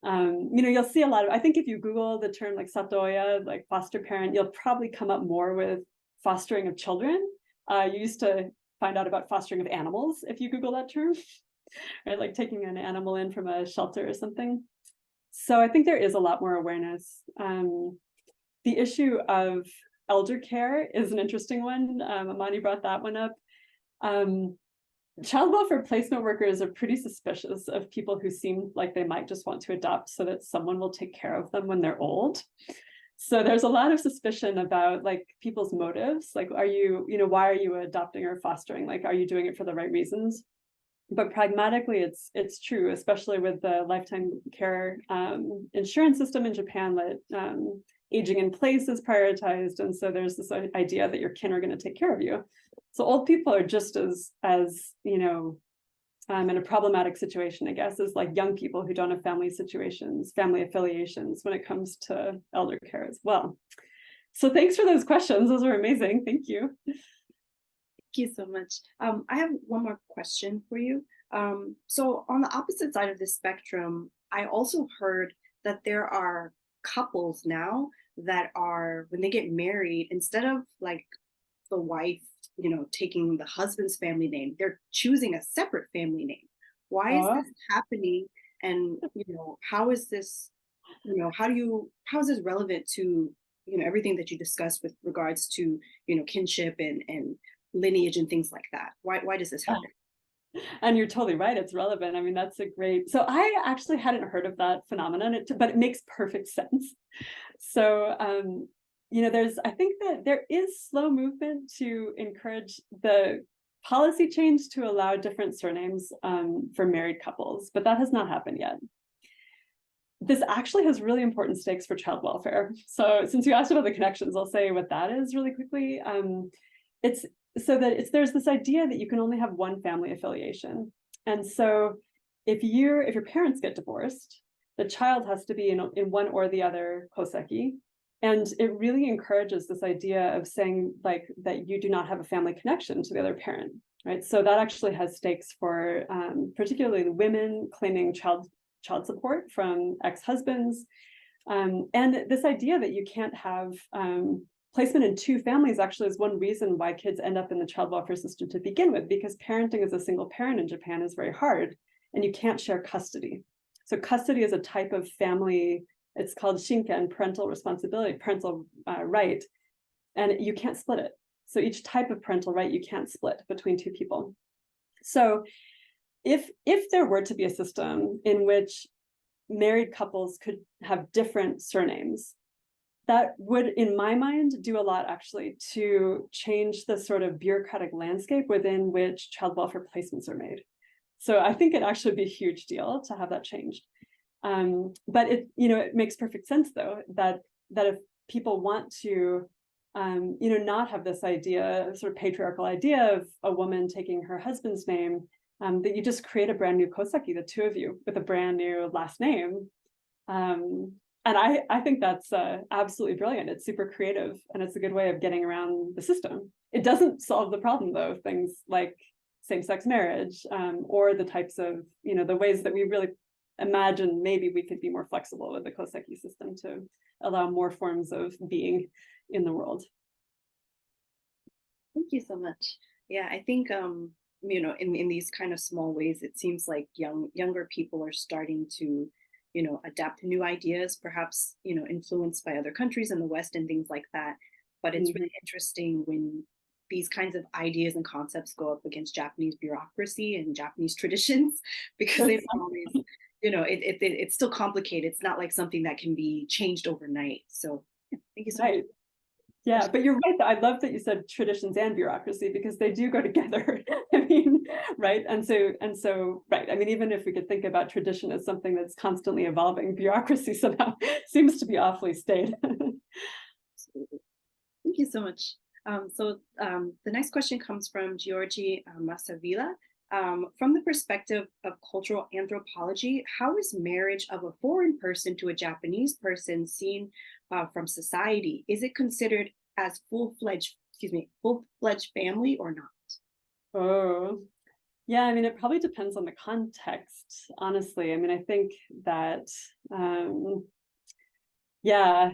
You'll see a lot of, I think if you Google the term like satoya, like foster parent, you'll probably come up more with fostering of children. You used to find out about fostering of animals if you Google that term, right? Like taking an animal in from a shelter or something. So I think there is a lot more awareness. The issue of elder care is an interesting one. Amani brought that one up. Child welfare placement workers are pretty suspicious of people who seem like they might just want to adopt so that someone will take care of them when they're old. So there's a lot of suspicion about like people's motives. Like, why are you adopting or fostering? Like, are you doing it for the right reasons? But pragmatically, it's true, especially with the lifetime care insurance system in Japan, that aging in place is prioritized. And so there's this idea that your kin are going to take care of you. So old people are just as in a problematic situation, I guess, as like young people who don't have family affiliations when it comes to elder care as well. So thanks for those questions. Those were amazing. Thank you. Thank you so much. I have one more question for you. So on the opposite side of the spectrum, I also heard that there are couples now that are, when they get married, instead of like the wife, taking the husband's family name, they're choosing a separate family name. Why is this happening? And, how is this, how is this relevant to, everything that you discussed with regards to, kinship and lineage and things like that? Why does this happen? And you're totally right. It's relevant. I mean, that's a great, so I actually hadn't heard of that phenomenon, but it makes perfect sense. So, I think that there is slow movement to encourage the policy change to allow different surnames for married couples, but that has not happened yet. This actually has really important stakes for child welfare. So since you asked about the connections, I'll say what that is really quickly. It's so that there's this idea that you can only have one family affiliation. And so if your parents get divorced, the child has to be in one or the other koseki. And it really encourages this idea of saying like that you do not have a family connection to the other parent, right? So that actually has stakes for particularly women claiming child support from ex-husbands. And this idea that you can't have placement in two families actually is one reason why kids end up in the child welfare system to begin with, because parenting as a single parent in Japan is very hard and you can't share custody. So custody is a type of family, it's called shinken, parental responsibility, parental right, and you can't split it. So each type of parental right you can't split between two people. So if there were to be a system in which married couples could have different surnames, that would, in my mind, do a lot actually to change the sort of bureaucratic landscape within which child welfare placements are made. So I think it actually would be a huge deal to have that changed. But it makes perfect sense though, that if people want to, not have this idea, sort of patriarchal idea of a woman taking her husband's name, that you just create a brand new koseki, the two of you, with a brand new last name. I think that's absolutely brilliant. It's super creative, and it's a good way of getting around the system. It doesn't solve the problem, though, of things like same-sex marriage, or the types of, the ways that we really imagine maybe we could be more flexible with the Koseki system to allow more forms of being in the world. Thank you so much. Yeah, I think in these kind of small ways, it seems like younger people are starting to, adapt to new ideas, perhaps, influenced by other countries in the West and things like that. But it's Mhm. really interesting when these kinds of ideas and concepts go up against Japanese bureaucracy and Japanese traditions, because they don't always, it's still complicated. It's not like something that can be changed overnight. So yeah, thank you so much. Right. Yeah, but you're right. I love that you said traditions and bureaucracy, because they do go together. I mean, right? And so, right. I mean, even if we could think about tradition as something that's constantly evolving, bureaucracy somehow seems to be awfully staid. Absolutely. Thank you so much. The next question comes from Giorgi Masavila. From the perspective of cultural anthropology, how is marriage of a foreign person to a Japanese person seen from society? Is it considered as full-fledged family or not? Oh, yeah. I mean, it probably depends on the context, honestly. I mean, I think that, yeah,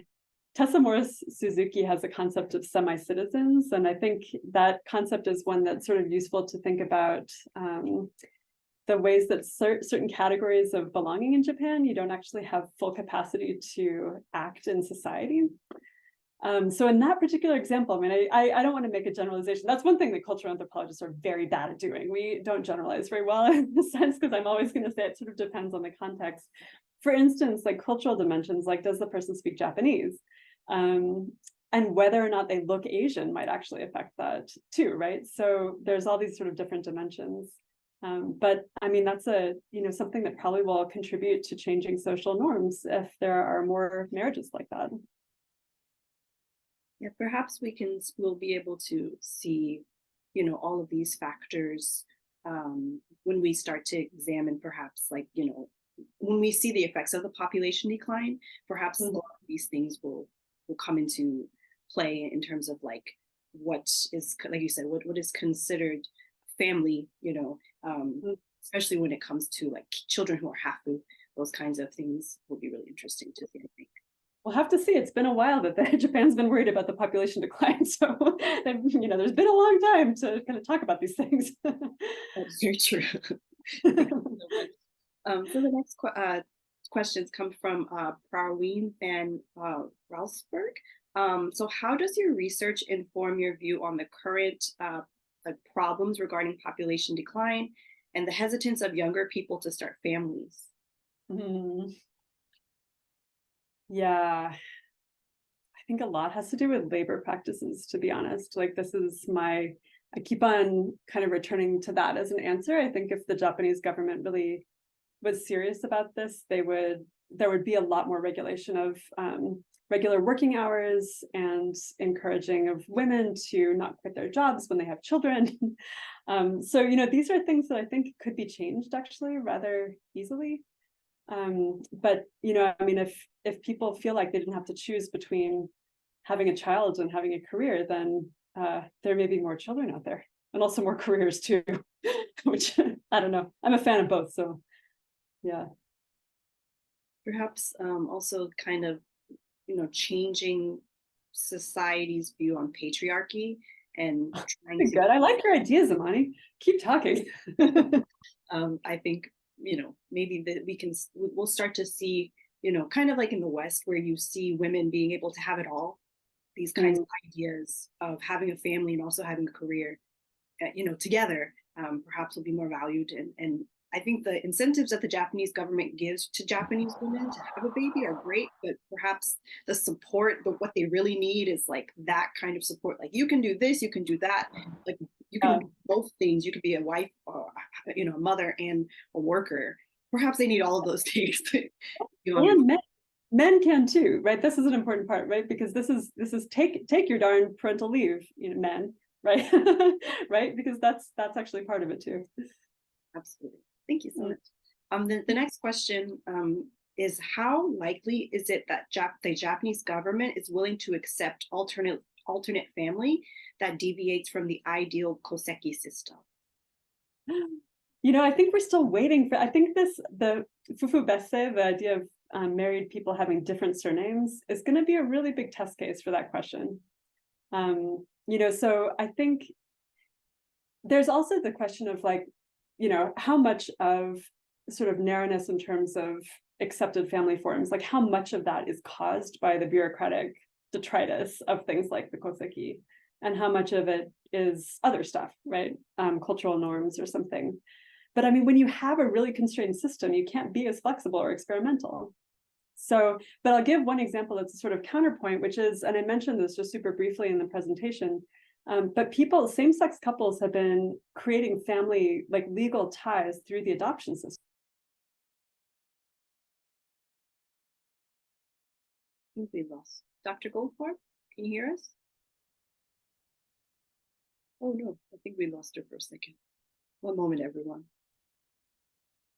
Tessa Morris Suzuki has a concept of semi-citizens, and I think that concept is one that's sort of useful to think about the ways that certain categories of belonging in Japan, you don't actually have full capacity to act in society. So in that particular example, I mean, I don't want to make a generalization. That's one thing that cultural anthropologists are very bad at doing. We don't generalize very well in the sense, because I'm always going to say it sort of depends on the context. For instance, like cultural dimensions, like does the person speak Japanese? And whether or not they look Asian might actually affect that too, right? So there's all these sort of different dimensions. But I mean, that's something that probably will contribute to changing social norms if there are more marriages like that. Yeah, perhaps we'll be able to see, all of these factors when we start to examine, perhaps, like, when we see the effects of the population decline, perhaps a Mhm. lot of these things will come into play in terms of like what is, like you said, what is considered family, especially when it comes to like children who are hafu, those kinds of things will be really interesting to see, I think. We'll have to see. It's been a while that Japan's been worried about the population decline, so there's been a long time to kind of talk about these things. That's very true. Thank you so much. So the next questions come from Praveen Van Ralsberg. So how does your research inform your view on the current like problems regarding population decline and the hesitance of younger people to start families? Hmm. Yeah, I think a lot has to do with labor practices, to be honest. Like I keep on kind of returning to that as an answer. I think if the Japanese government really was serious about this, there would be a lot more regulation of regular working hours and encouraging of women to not quit their jobs when they have children. So these are things that I think could be changed actually rather easily. But I mean, if people feel like they didn't have to choose between having a child and having a career, then there may be more children out there, and also more careers too. Which I don't know. I'm a fan of both, so yeah. Perhaps also kind of, changing society's view on patriarchy and trying Good. I like your ideas, Amani. Keep talking. to I think, maybe that we'll start to see, kind of like in the West where you see women being able to have it all, these kinds of Mm, ideas of having a family and also having a career, together, perhaps will be more valued. And I think the incentives that the Japanese government gives to Japanese women to have a baby are great, but perhaps the support, what they really need is like that kind of support. Like you can do this, you can do that. Like you can yeah. do both things. You could be a wife, a mother, and a worker. Perhaps they need all of those things. And men can too, right? This is an important part, right? Because this is take your darn parental leave, men, right? Right? Because that's actually part of it too. Absolutely. Thank you so Mm, much. The next question is how likely is it that the Japanese government is willing to accept alternate family that deviates from the ideal koseki system? I think we're still waiting for, I think the fufu besse, the idea of married people having different surnames, is going to be a really big test case for that question. So I think there's also the question of like, how much of sort of narrowness in terms of accepted family forms, like how much of that is caused by the bureaucratic detritus of things like the koseki, and how much of it is other stuff, right? Cultural norms or something. But I mean, when you have a really constrained system, you can't be as flexible or experimental. So, but I'll give one example that's a sort of counterpoint, which is, and I mentioned this just super briefly in the presentation, but same-sex couples have been creating family, like legal ties through the adoption system. I think we lost Dr. Goldfarb. Can you hear us? Oh no, I think we lost her for a second. One moment, everyone.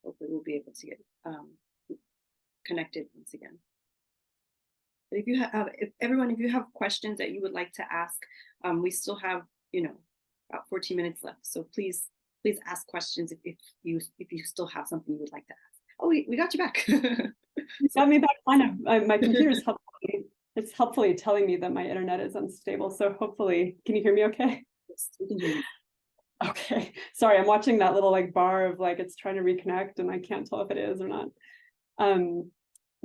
Hopefully we'll be able to get connected once again. But if you have questions that you would like to ask, we still have, about 14 minutes left. So please ask questions if you still have something you would like to ask. Oh, we got you back. You got me back kind of. My computer's helpfully telling me that my internet is unstable. So hopefully, can you hear me okay? Yes, we can hear you. Okay, sorry, I'm watching that little like bar of like it's trying to reconnect and I can't tell if it is or not.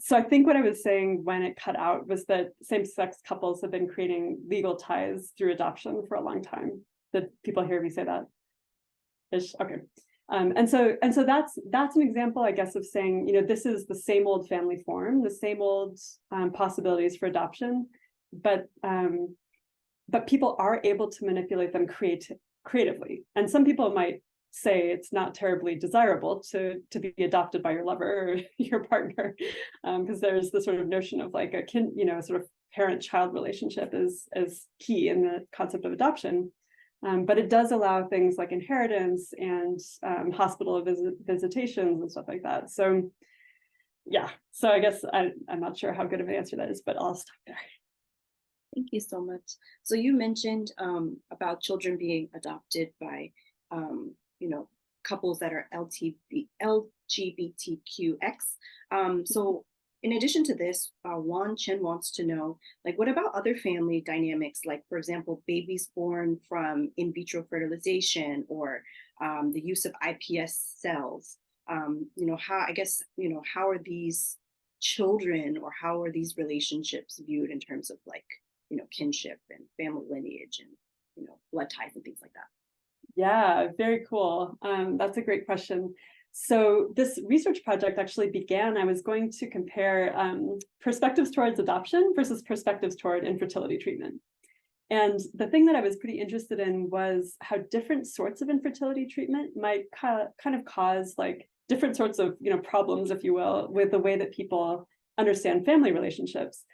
So I think what I was saying when it cut out was that same-sex couples have been creating legal ties through adoption for a long time. Did people hear me say that? Ish? Okay. And so that's an example, I guess, of saying, this is the same old family form, the same old possibilities for adoption, but people are able to manipulate them creatively. And some people might say it's not terribly desirable to be adopted by your lover or your partner, because there's the sort of notion of like a sort of parent-child relationship is key in the concept of adoption. But it does allow things like inheritance and hospital visitations and stuff like that. So yeah, so I guess I'm not sure how good of an answer that is, but I'll stop there. Thank you so much. So you mentioned about children being adopted by couples that are LGBTQX. So in addition to this, Juan Chen wants to know, like, what about other family dynamics? Like, for example, babies born from in vitro fertilization or the use of IPS cells. How are these children or how are these relationships viewed in terms of like, kinship and family lineage and, blood ties and things like that? Yeah, very cool. That's a great question. So this research project actually began, I was going to compare perspectives towards adoption versus perspectives toward infertility treatment. And the thing that I was pretty interested in was how different sorts of infertility treatment might kind of cause like different sorts of problems, if you will, with the way that people understand family relationships.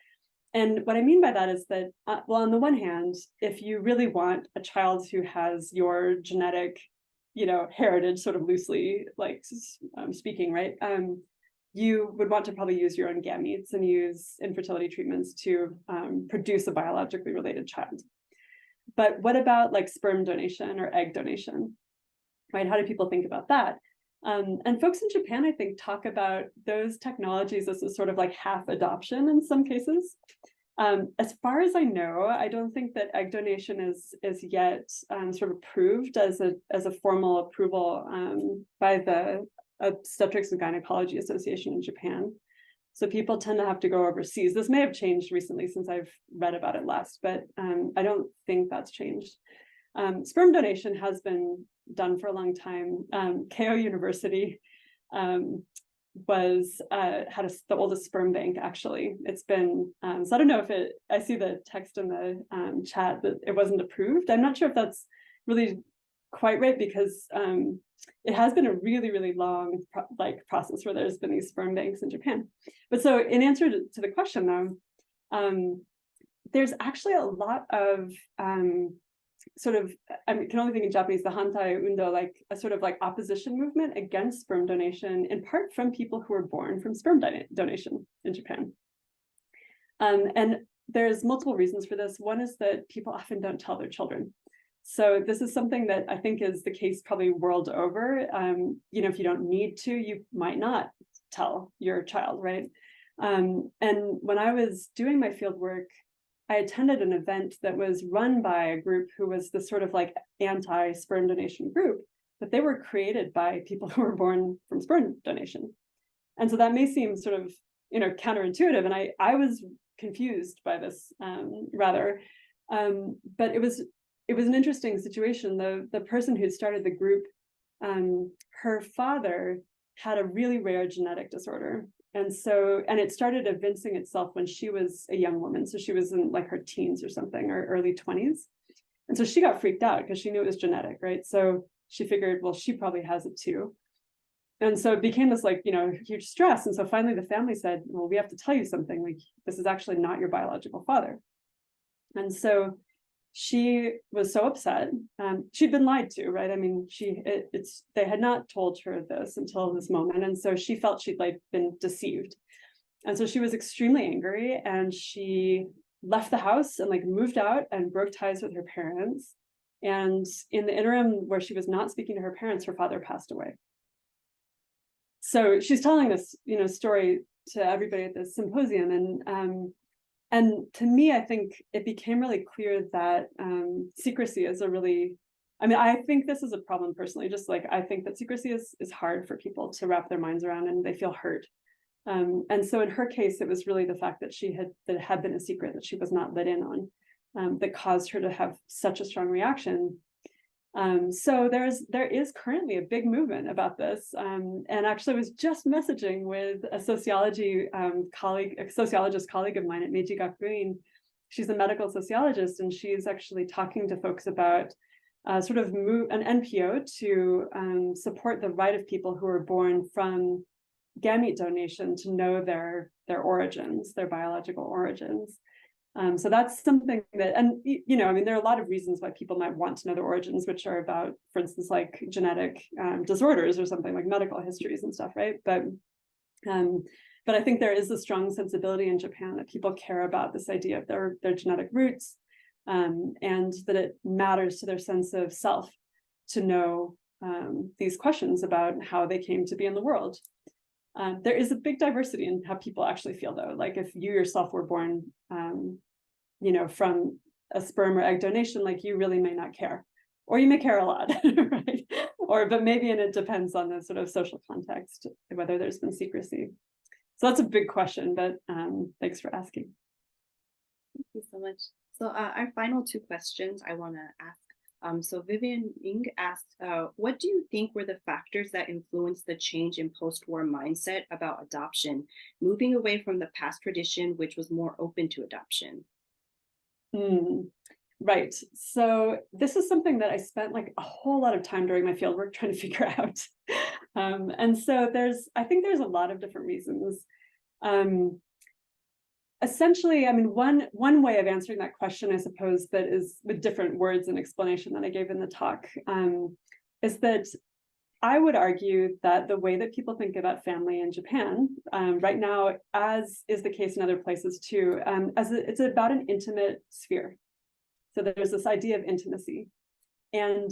And what I mean by that is that, well, on the one hand, if you really want a child who has your genetic, heritage, sort of loosely like speaking, right? You would want to probably use your own gametes and use infertility treatments to produce a biologically related child. But what about like sperm donation or egg donation, right? How do people think about that? And folks in Japan, I think, talk about those technologies as a sort of like half adoption in some cases. As far as I know, I don't think that egg donation is yet sort of approved as a formal approval by the Obstetrics and Gynecology Association in Japan. So people tend to have to go overseas. This may have changed recently since I've read about it last, but I don't think that's changed. Sperm donation has been done for a long time. Keio University had the oldest sperm bank, actually. It's been, so I don't know if I see the text in the chat that it wasn't approved. I'm not sure if that's really quite right, because it has been a really, really long process where there's been these sperm banks in Japan. But so in answer to the question though, there's actually a lot of sort of, I mean, can only think in Japanese, the Hantai Undo, like a sort of like opposition movement against sperm donation, in part from people who were born from sperm donation in Japan. And there's multiple reasons for this. One is that people often don't tell their children. So this is something that I think is the case probably world over. If you don't need to, you might not tell your child, right? And when I was doing my field work, I attended an event that was run by a group who was the sort of like anti-sperm donation group, but they were created by people who were born from sperm donation. And so that may seem sort of, counterintuitive. And I was confused by this rather, but it was an interesting situation. The person who started the group, her father had a really rare genetic disorder. And it started evincing itself when she was a young woman. So she was in like her teens or something, or early 20s. And so she got freaked out because she knew it was genetic, right? So she figured, well, she probably has it too. And so it became this like, huge stress. And so finally the family said, well, we have to tell you something, like, this is actually not your biological father. And so she was so upset. She'd been lied to, right? I mean, they had not told her this until this moment. And so she felt she'd like been deceived. And so she was extremely angry, and she left the house and like moved out and broke ties with her parents. And in the interim where she was not speaking to her parents, her father passed away. So she's telling this, story to everybody at this symposium. And to me, I think it became really clear that secrecy is I think this is a problem personally, just like I think that secrecy is hard for people to wrap their minds around, and they feel hurt. And so in her case, it was really the fact that it had been a secret that she was not let in on that caused her to have such a strong reaction. So there is currently a big movement about this, and actually I was just messaging with a sociologist colleague of mine at Meiji Gakuin. She's a medical sociologist, and she's actually talking to folks about sort of an NPO to support the right of people who are born from gamete donation to know their origins, their biological origins. So that's something that, and there are a lot of reasons why people might want to know their origins, which are about, for instance, like genetic disorders or something, like medical histories and stuff, right? But I think there is a strong sensibility in Japan that people care about this idea of their genetic roots, and that it matters to their sense of self to know these questions about how they came to be in the world. There is a big diversity in how people actually feel, though. Like if you yourself were born, from a sperm or egg donation, like you really may not care, or you may care a lot, right? But maybe, and it depends on the sort of social context, whether there's been secrecy. So that's a big question, but thanks for asking. Thank you so much. So our final two questions I want to ask. So Vivian Ying asked, what do you think were the factors that influenced the change in post-war mindset about adoption, moving away from the past tradition, which was more open to adoption? Right. So this is something that I spent like a whole lot of time during my fieldwork trying to figure out. And so I think there's a lot of different reasons. Essentially, one way of answering that question, I suppose, that is with different words and explanation that I gave in the talk, is that I would argue that the way that people think about family in Japan right now, as is the case in other places too, it's about an intimate sphere. So there's this idea of intimacy, and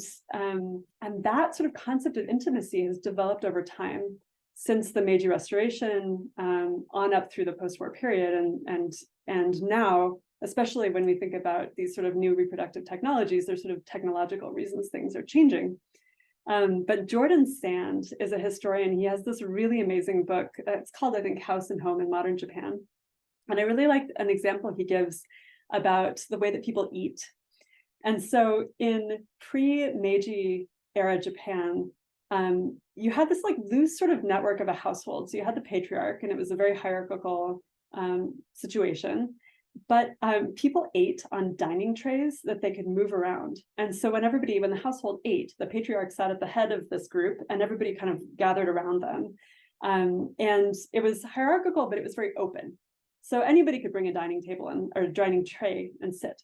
that sort of concept of intimacy has developed over time since the Meiji Restoration on up through the post-war period, and now, especially when we think about these sort of new reproductive technologies, there's sort of technological reasons things are changing. But Jordan Sand is a historian. He has this really amazing book. It's called, I think, House and Home in Modern Japan. And I really like an example he gives about the way that people eat. And so in pre-Meiji era Japan, you had this like loose sort of network of a household. So you had the patriarch, and it was a very hierarchical situation. But people ate on dining trays that they could move around. And so when the household ate, the patriarch sat at the head of this group, and everybody kind of gathered around them. And it was hierarchical, but it was very open. So anybody could bring a dining table or a dining tray and sit.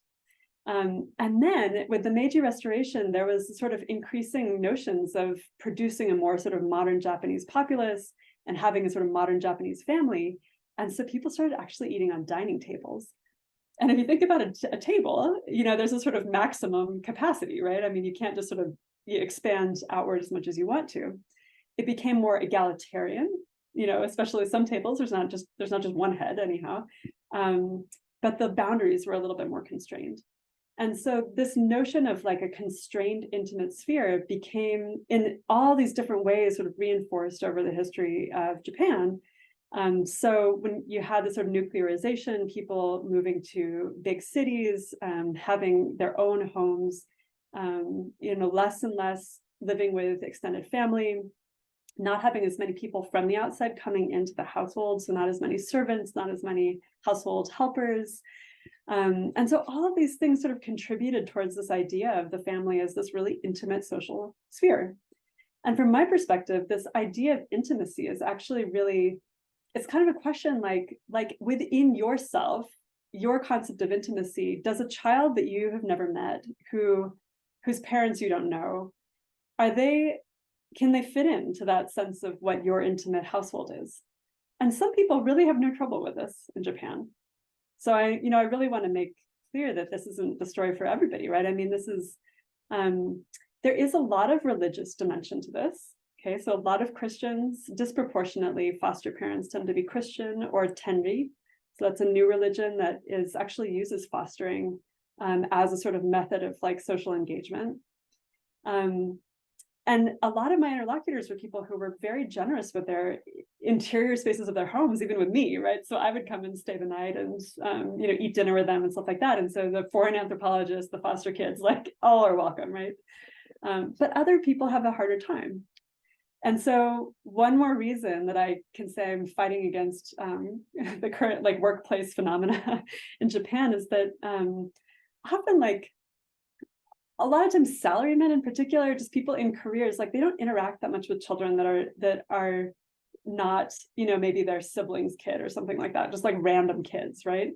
And then with the Meiji Restoration, there was sort of increasing notions of producing a more sort of modern Japanese populace and having a sort of modern Japanese family. And so people started actually eating on dining tables. And if you think about a table, there's a sort of maximum capacity, right? I mean, you can't just sort of expand outward as much as you want to. It became more egalitarian, especially some tables, there's not just one head anyhow. But the boundaries were a little bit more constrained. And so this notion of like a constrained intimate sphere became in all these different ways sort of reinforced over the history of Japan. So when you had this sort of nuclearization, people moving to big cities, having their own homes, less and less living with extended family, not having as many people from the outside coming into the household, so not as many servants, not as many household helpers. And so all of these things sort of contributed towards this idea of the family as this really intimate social sphere. And from my perspective, this idea of intimacy is actually really, it's kind of a question like within yourself, your concept of intimacy, does a child that you have never met, whose parents you don't know, can they fit into that sense of what your intimate household is? And some people really have no trouble with this in Japan. So I really want to make clear that this isn't the story for everybody, right? I mean, there is a lot of religious dimension to this. Okay, so a lot of Christians, disproportionately, foster parents tend to be Christian or Tenri. So that's a new religion that actually uses fostering as a sort of method of like social engagement. And a lot of my interlocutors were people who were very generous with their interior spaces of their homes, even with me, right? So I would come and stay the night and, eat dinner with them and stuff like that. And so the foreign anthropologists, the foster kids, like all are welcome, right? But other people have a harder time. And so one more reason that I can say I'm fighting against the current like workplace phenomena in Japan is that often like a lot of times salarymen in particular, just people in careers, like they don't interact that much with children that are not, maybe their siblings' kid or something like that, just like random kids, right?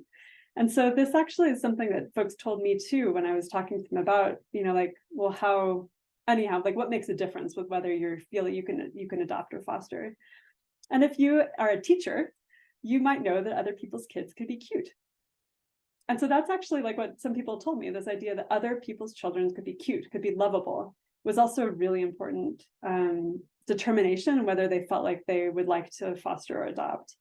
And so this actually is something that folks told me too when I was talking to them about, like, well, how, anyhow, like what makes a difference with whether you feel that you can adopt or foster. And if you are a teacher, you might know that other people's kids could be cute. And so that's actually like what some people told me, this idea that other people's children could be cute, could be lovable, was also a really important determination whether they felt like they would like to foster or adopt.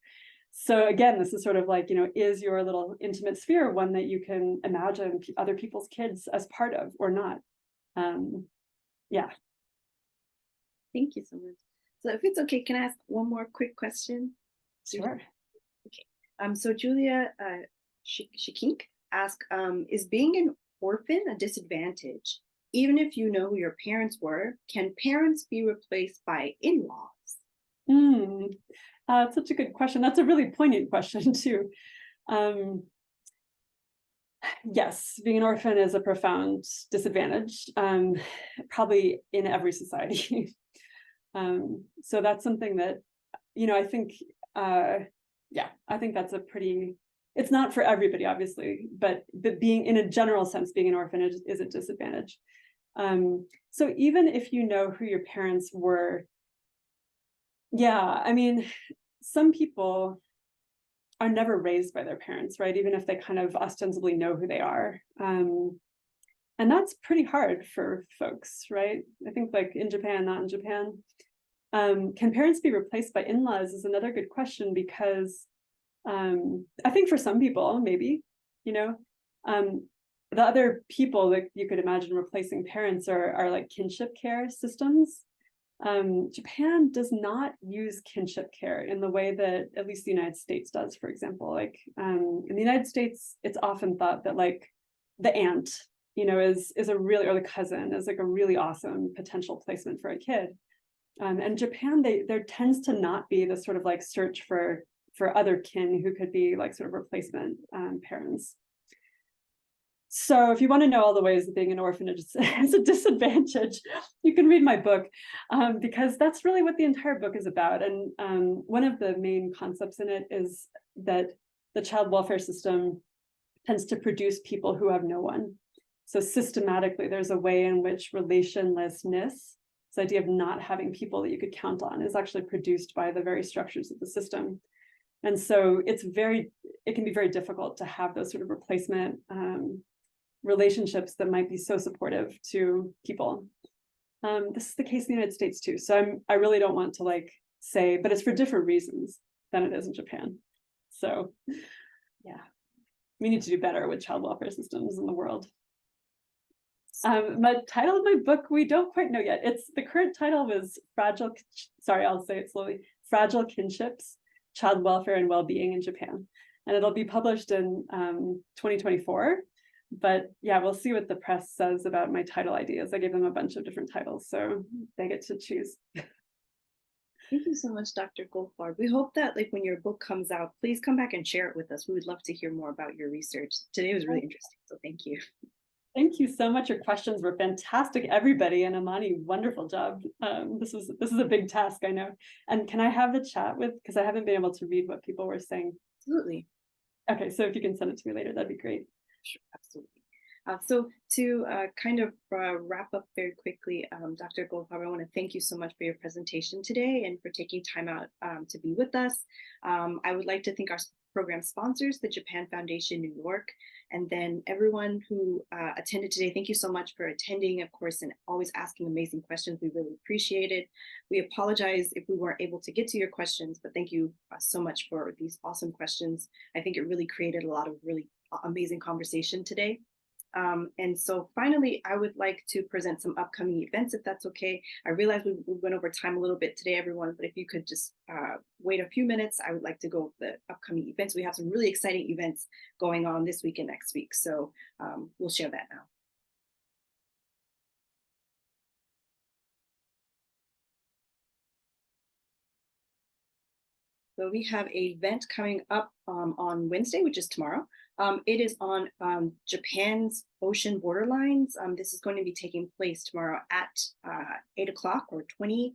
So again, this is sort of like, is your little intimate sphere one that you can imagine other people's kids as part of or not? Yeah. Thank you so much. So if it's okay, can I ask one more quick question? Sure. Okay. So Julia Shikink asked, is being an orphan a disadvantage? Even if you know who your parents were, can parents be replaced by in-laws? That's such a good question. That's a really poignant question too. Yes, being an orphan is a profound disadvantage, probably in every society. So that's something that, I think, I think that's it's not for everybody, obviously, but being, in a general sense, being an orphan is a disadvantage. So even if you know who your parents were, I mean, some people are never raised by their parents, right? Even if they kind of ostensibly know who they are. And that's pretty hard for folks, right? I think like in Japan, not in Japan. Can parents be replaced by in-laws is another good question, because I think for some people, maybe, the other people that you could imagine replacing parents are like kinship care systems. Japan does not use kinship care in the way that at least the United States does, for example. Like in the United States, it's often thought that like the aunt, is a really, or the cousin is like a really awesome potential placement for a kid. And Japan, there tends to not be this sort of like search for other kin who could be like sort of replacement parents. So if you want to know all the ways that being an orphanage is a disadvantage, you can read my book, because that's really what the entire book is about. And one of the main concepts in it is that the child welfare system tends to produce people who have no one. So systematically, there's a way in which relationlessness, this idea of not having people that you could count on, is actually produced by the very structures of the system. And so it can be very difficult to have those sort of replacement relationships that might be so supportive to people. This is the case in the United States too. So I really don't want to like say, but it's for different reasons than it is in Japan. So yeah, we need to do better with child welfare systems in the world. My title of my book, we don't quite know yet. The current title was I'll say it slowly, Fragile Kinships, Child Welfare and Wellbeing in Japan. And it'll be published in 2024. But yeah, we'll see what the press says about my title ideas. I gave them a bunch of different titles, so they get to choose. Thank you so much, Dr. Goldfarb. We hope that like when your book comes out, please come back and share it with us. We would love to hear more about your research. Today was really interesting, so thank you. Thank you so much. Your questions were fantastic, everybody, and Amani, wonderful job. This is a big task, I know. And can I have the chat because I haven't been able to read what people were saying. Absolutely. Okay, so if you can send it to me later, that'd be great. Sure, absolutely. So to kind of wrap up very quickly, Dr. Goldfarb, I want to thank you so much for your presentation today and for taking time out to be with us. I would like to thank our program sponsors, the Japan Foundation New York, and then everyone who attended today. Thank you so much for attending, of course, and always asking amazing questions. We really appreciate it. We apologize if we weren't able to get to your questions, but thank you so much for these awesome questions. I think it really created a lot of really amazing conversation today. And so finally, I would like to present some upcoming events, if that's okay. I realize we went over time a little bit today, everyone, but if you could just wait a few minutes, I would like to go over the upcoming events. We have some really exciting events going on this week and next week. So we'll share that now. So we have an event coming up on Wednesday, which is tomorrow. It is on Japan's ocean borderlines. This is going to be taking place tomorrow at 8 o'clock or 20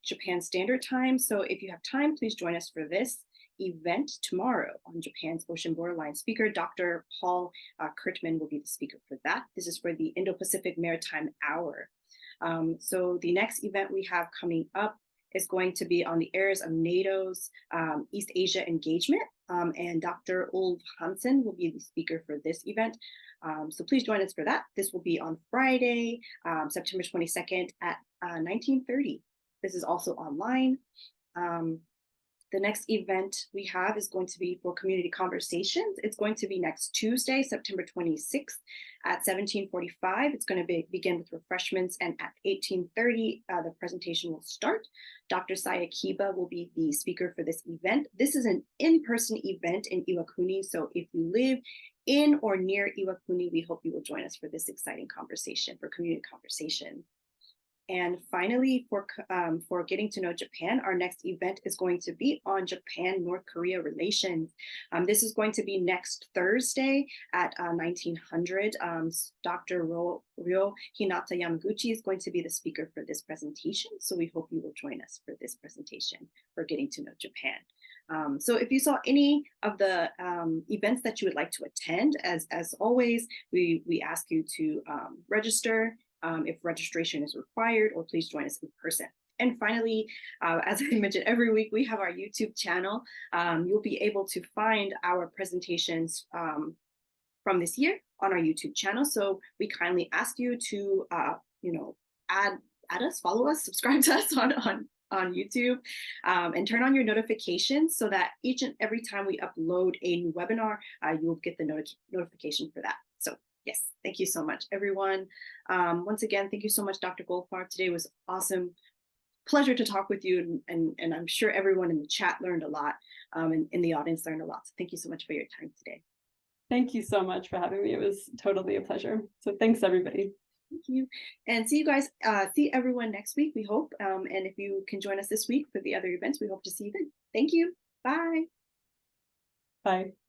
Japan Standard Time. So if you have time, please join us for this event tomorrow on Japan's ocean borderline. Speaker Dr. Paul Kurtman will be the speaker for that. This is for the Indo-Pacific Maritime Hour. So the next event we have coming up is going to be on the areas of NATO's East Asia engagement. And Dr. Ulf Hansen will be the speaker for this event. So please join us for that. This will be on Friday, September 22nd at 19:30. This is also online. The next event we have is going to be for community conversations. It's going to be next Tuesday, September 26th at 17:45. It's going to begin with refreshments, and at 18:30, the presentation will start. Dr. Saya Kiba will be the speaker for this event. This is an in-person event in Iwakuni, so if you live in or near Iwakuni, we hope you will join us for this exciting conversation, for community conversation. And finally, for getting to know Japan, our next event is going to be on Japan-North Korea relations. This is going to be next Thursday at 1900. Dr. Ryo Hinata Yamaguchi is going to be the speaker for this presentation. So we hope you will join us for this presentation for getting to know Japan. So if you saw any of the events that you would like to attend, as always, we ask you to register if registration is required, or please join us in person. And finally, as I mentioned every week, we have our YouTube channel. You'll be able to find our presentations from this year on our YouTube channel. So we kindly ask you to, add us, follow us, subscribe to us on YouTube, and turn on your notifications so that each and every time we upload a new webinar, you will get the notification for that. So yes, thank you so much, everyone. Once again, thank you so much, Dr. Goldfarb. Today was awesome. Pleasure to talk with you, and I'm sure everyone in the chat learned a lot, and in the audience learned a lot. So thank you so much for your time today. Thank you so much for having me. It was totally a pleasure. So thanks, everybody. Thank you. And see you guys, see everyone next week, we hope. And if you can join us this week for the other events, we hope to see you then. Thank you. Bye. Bye.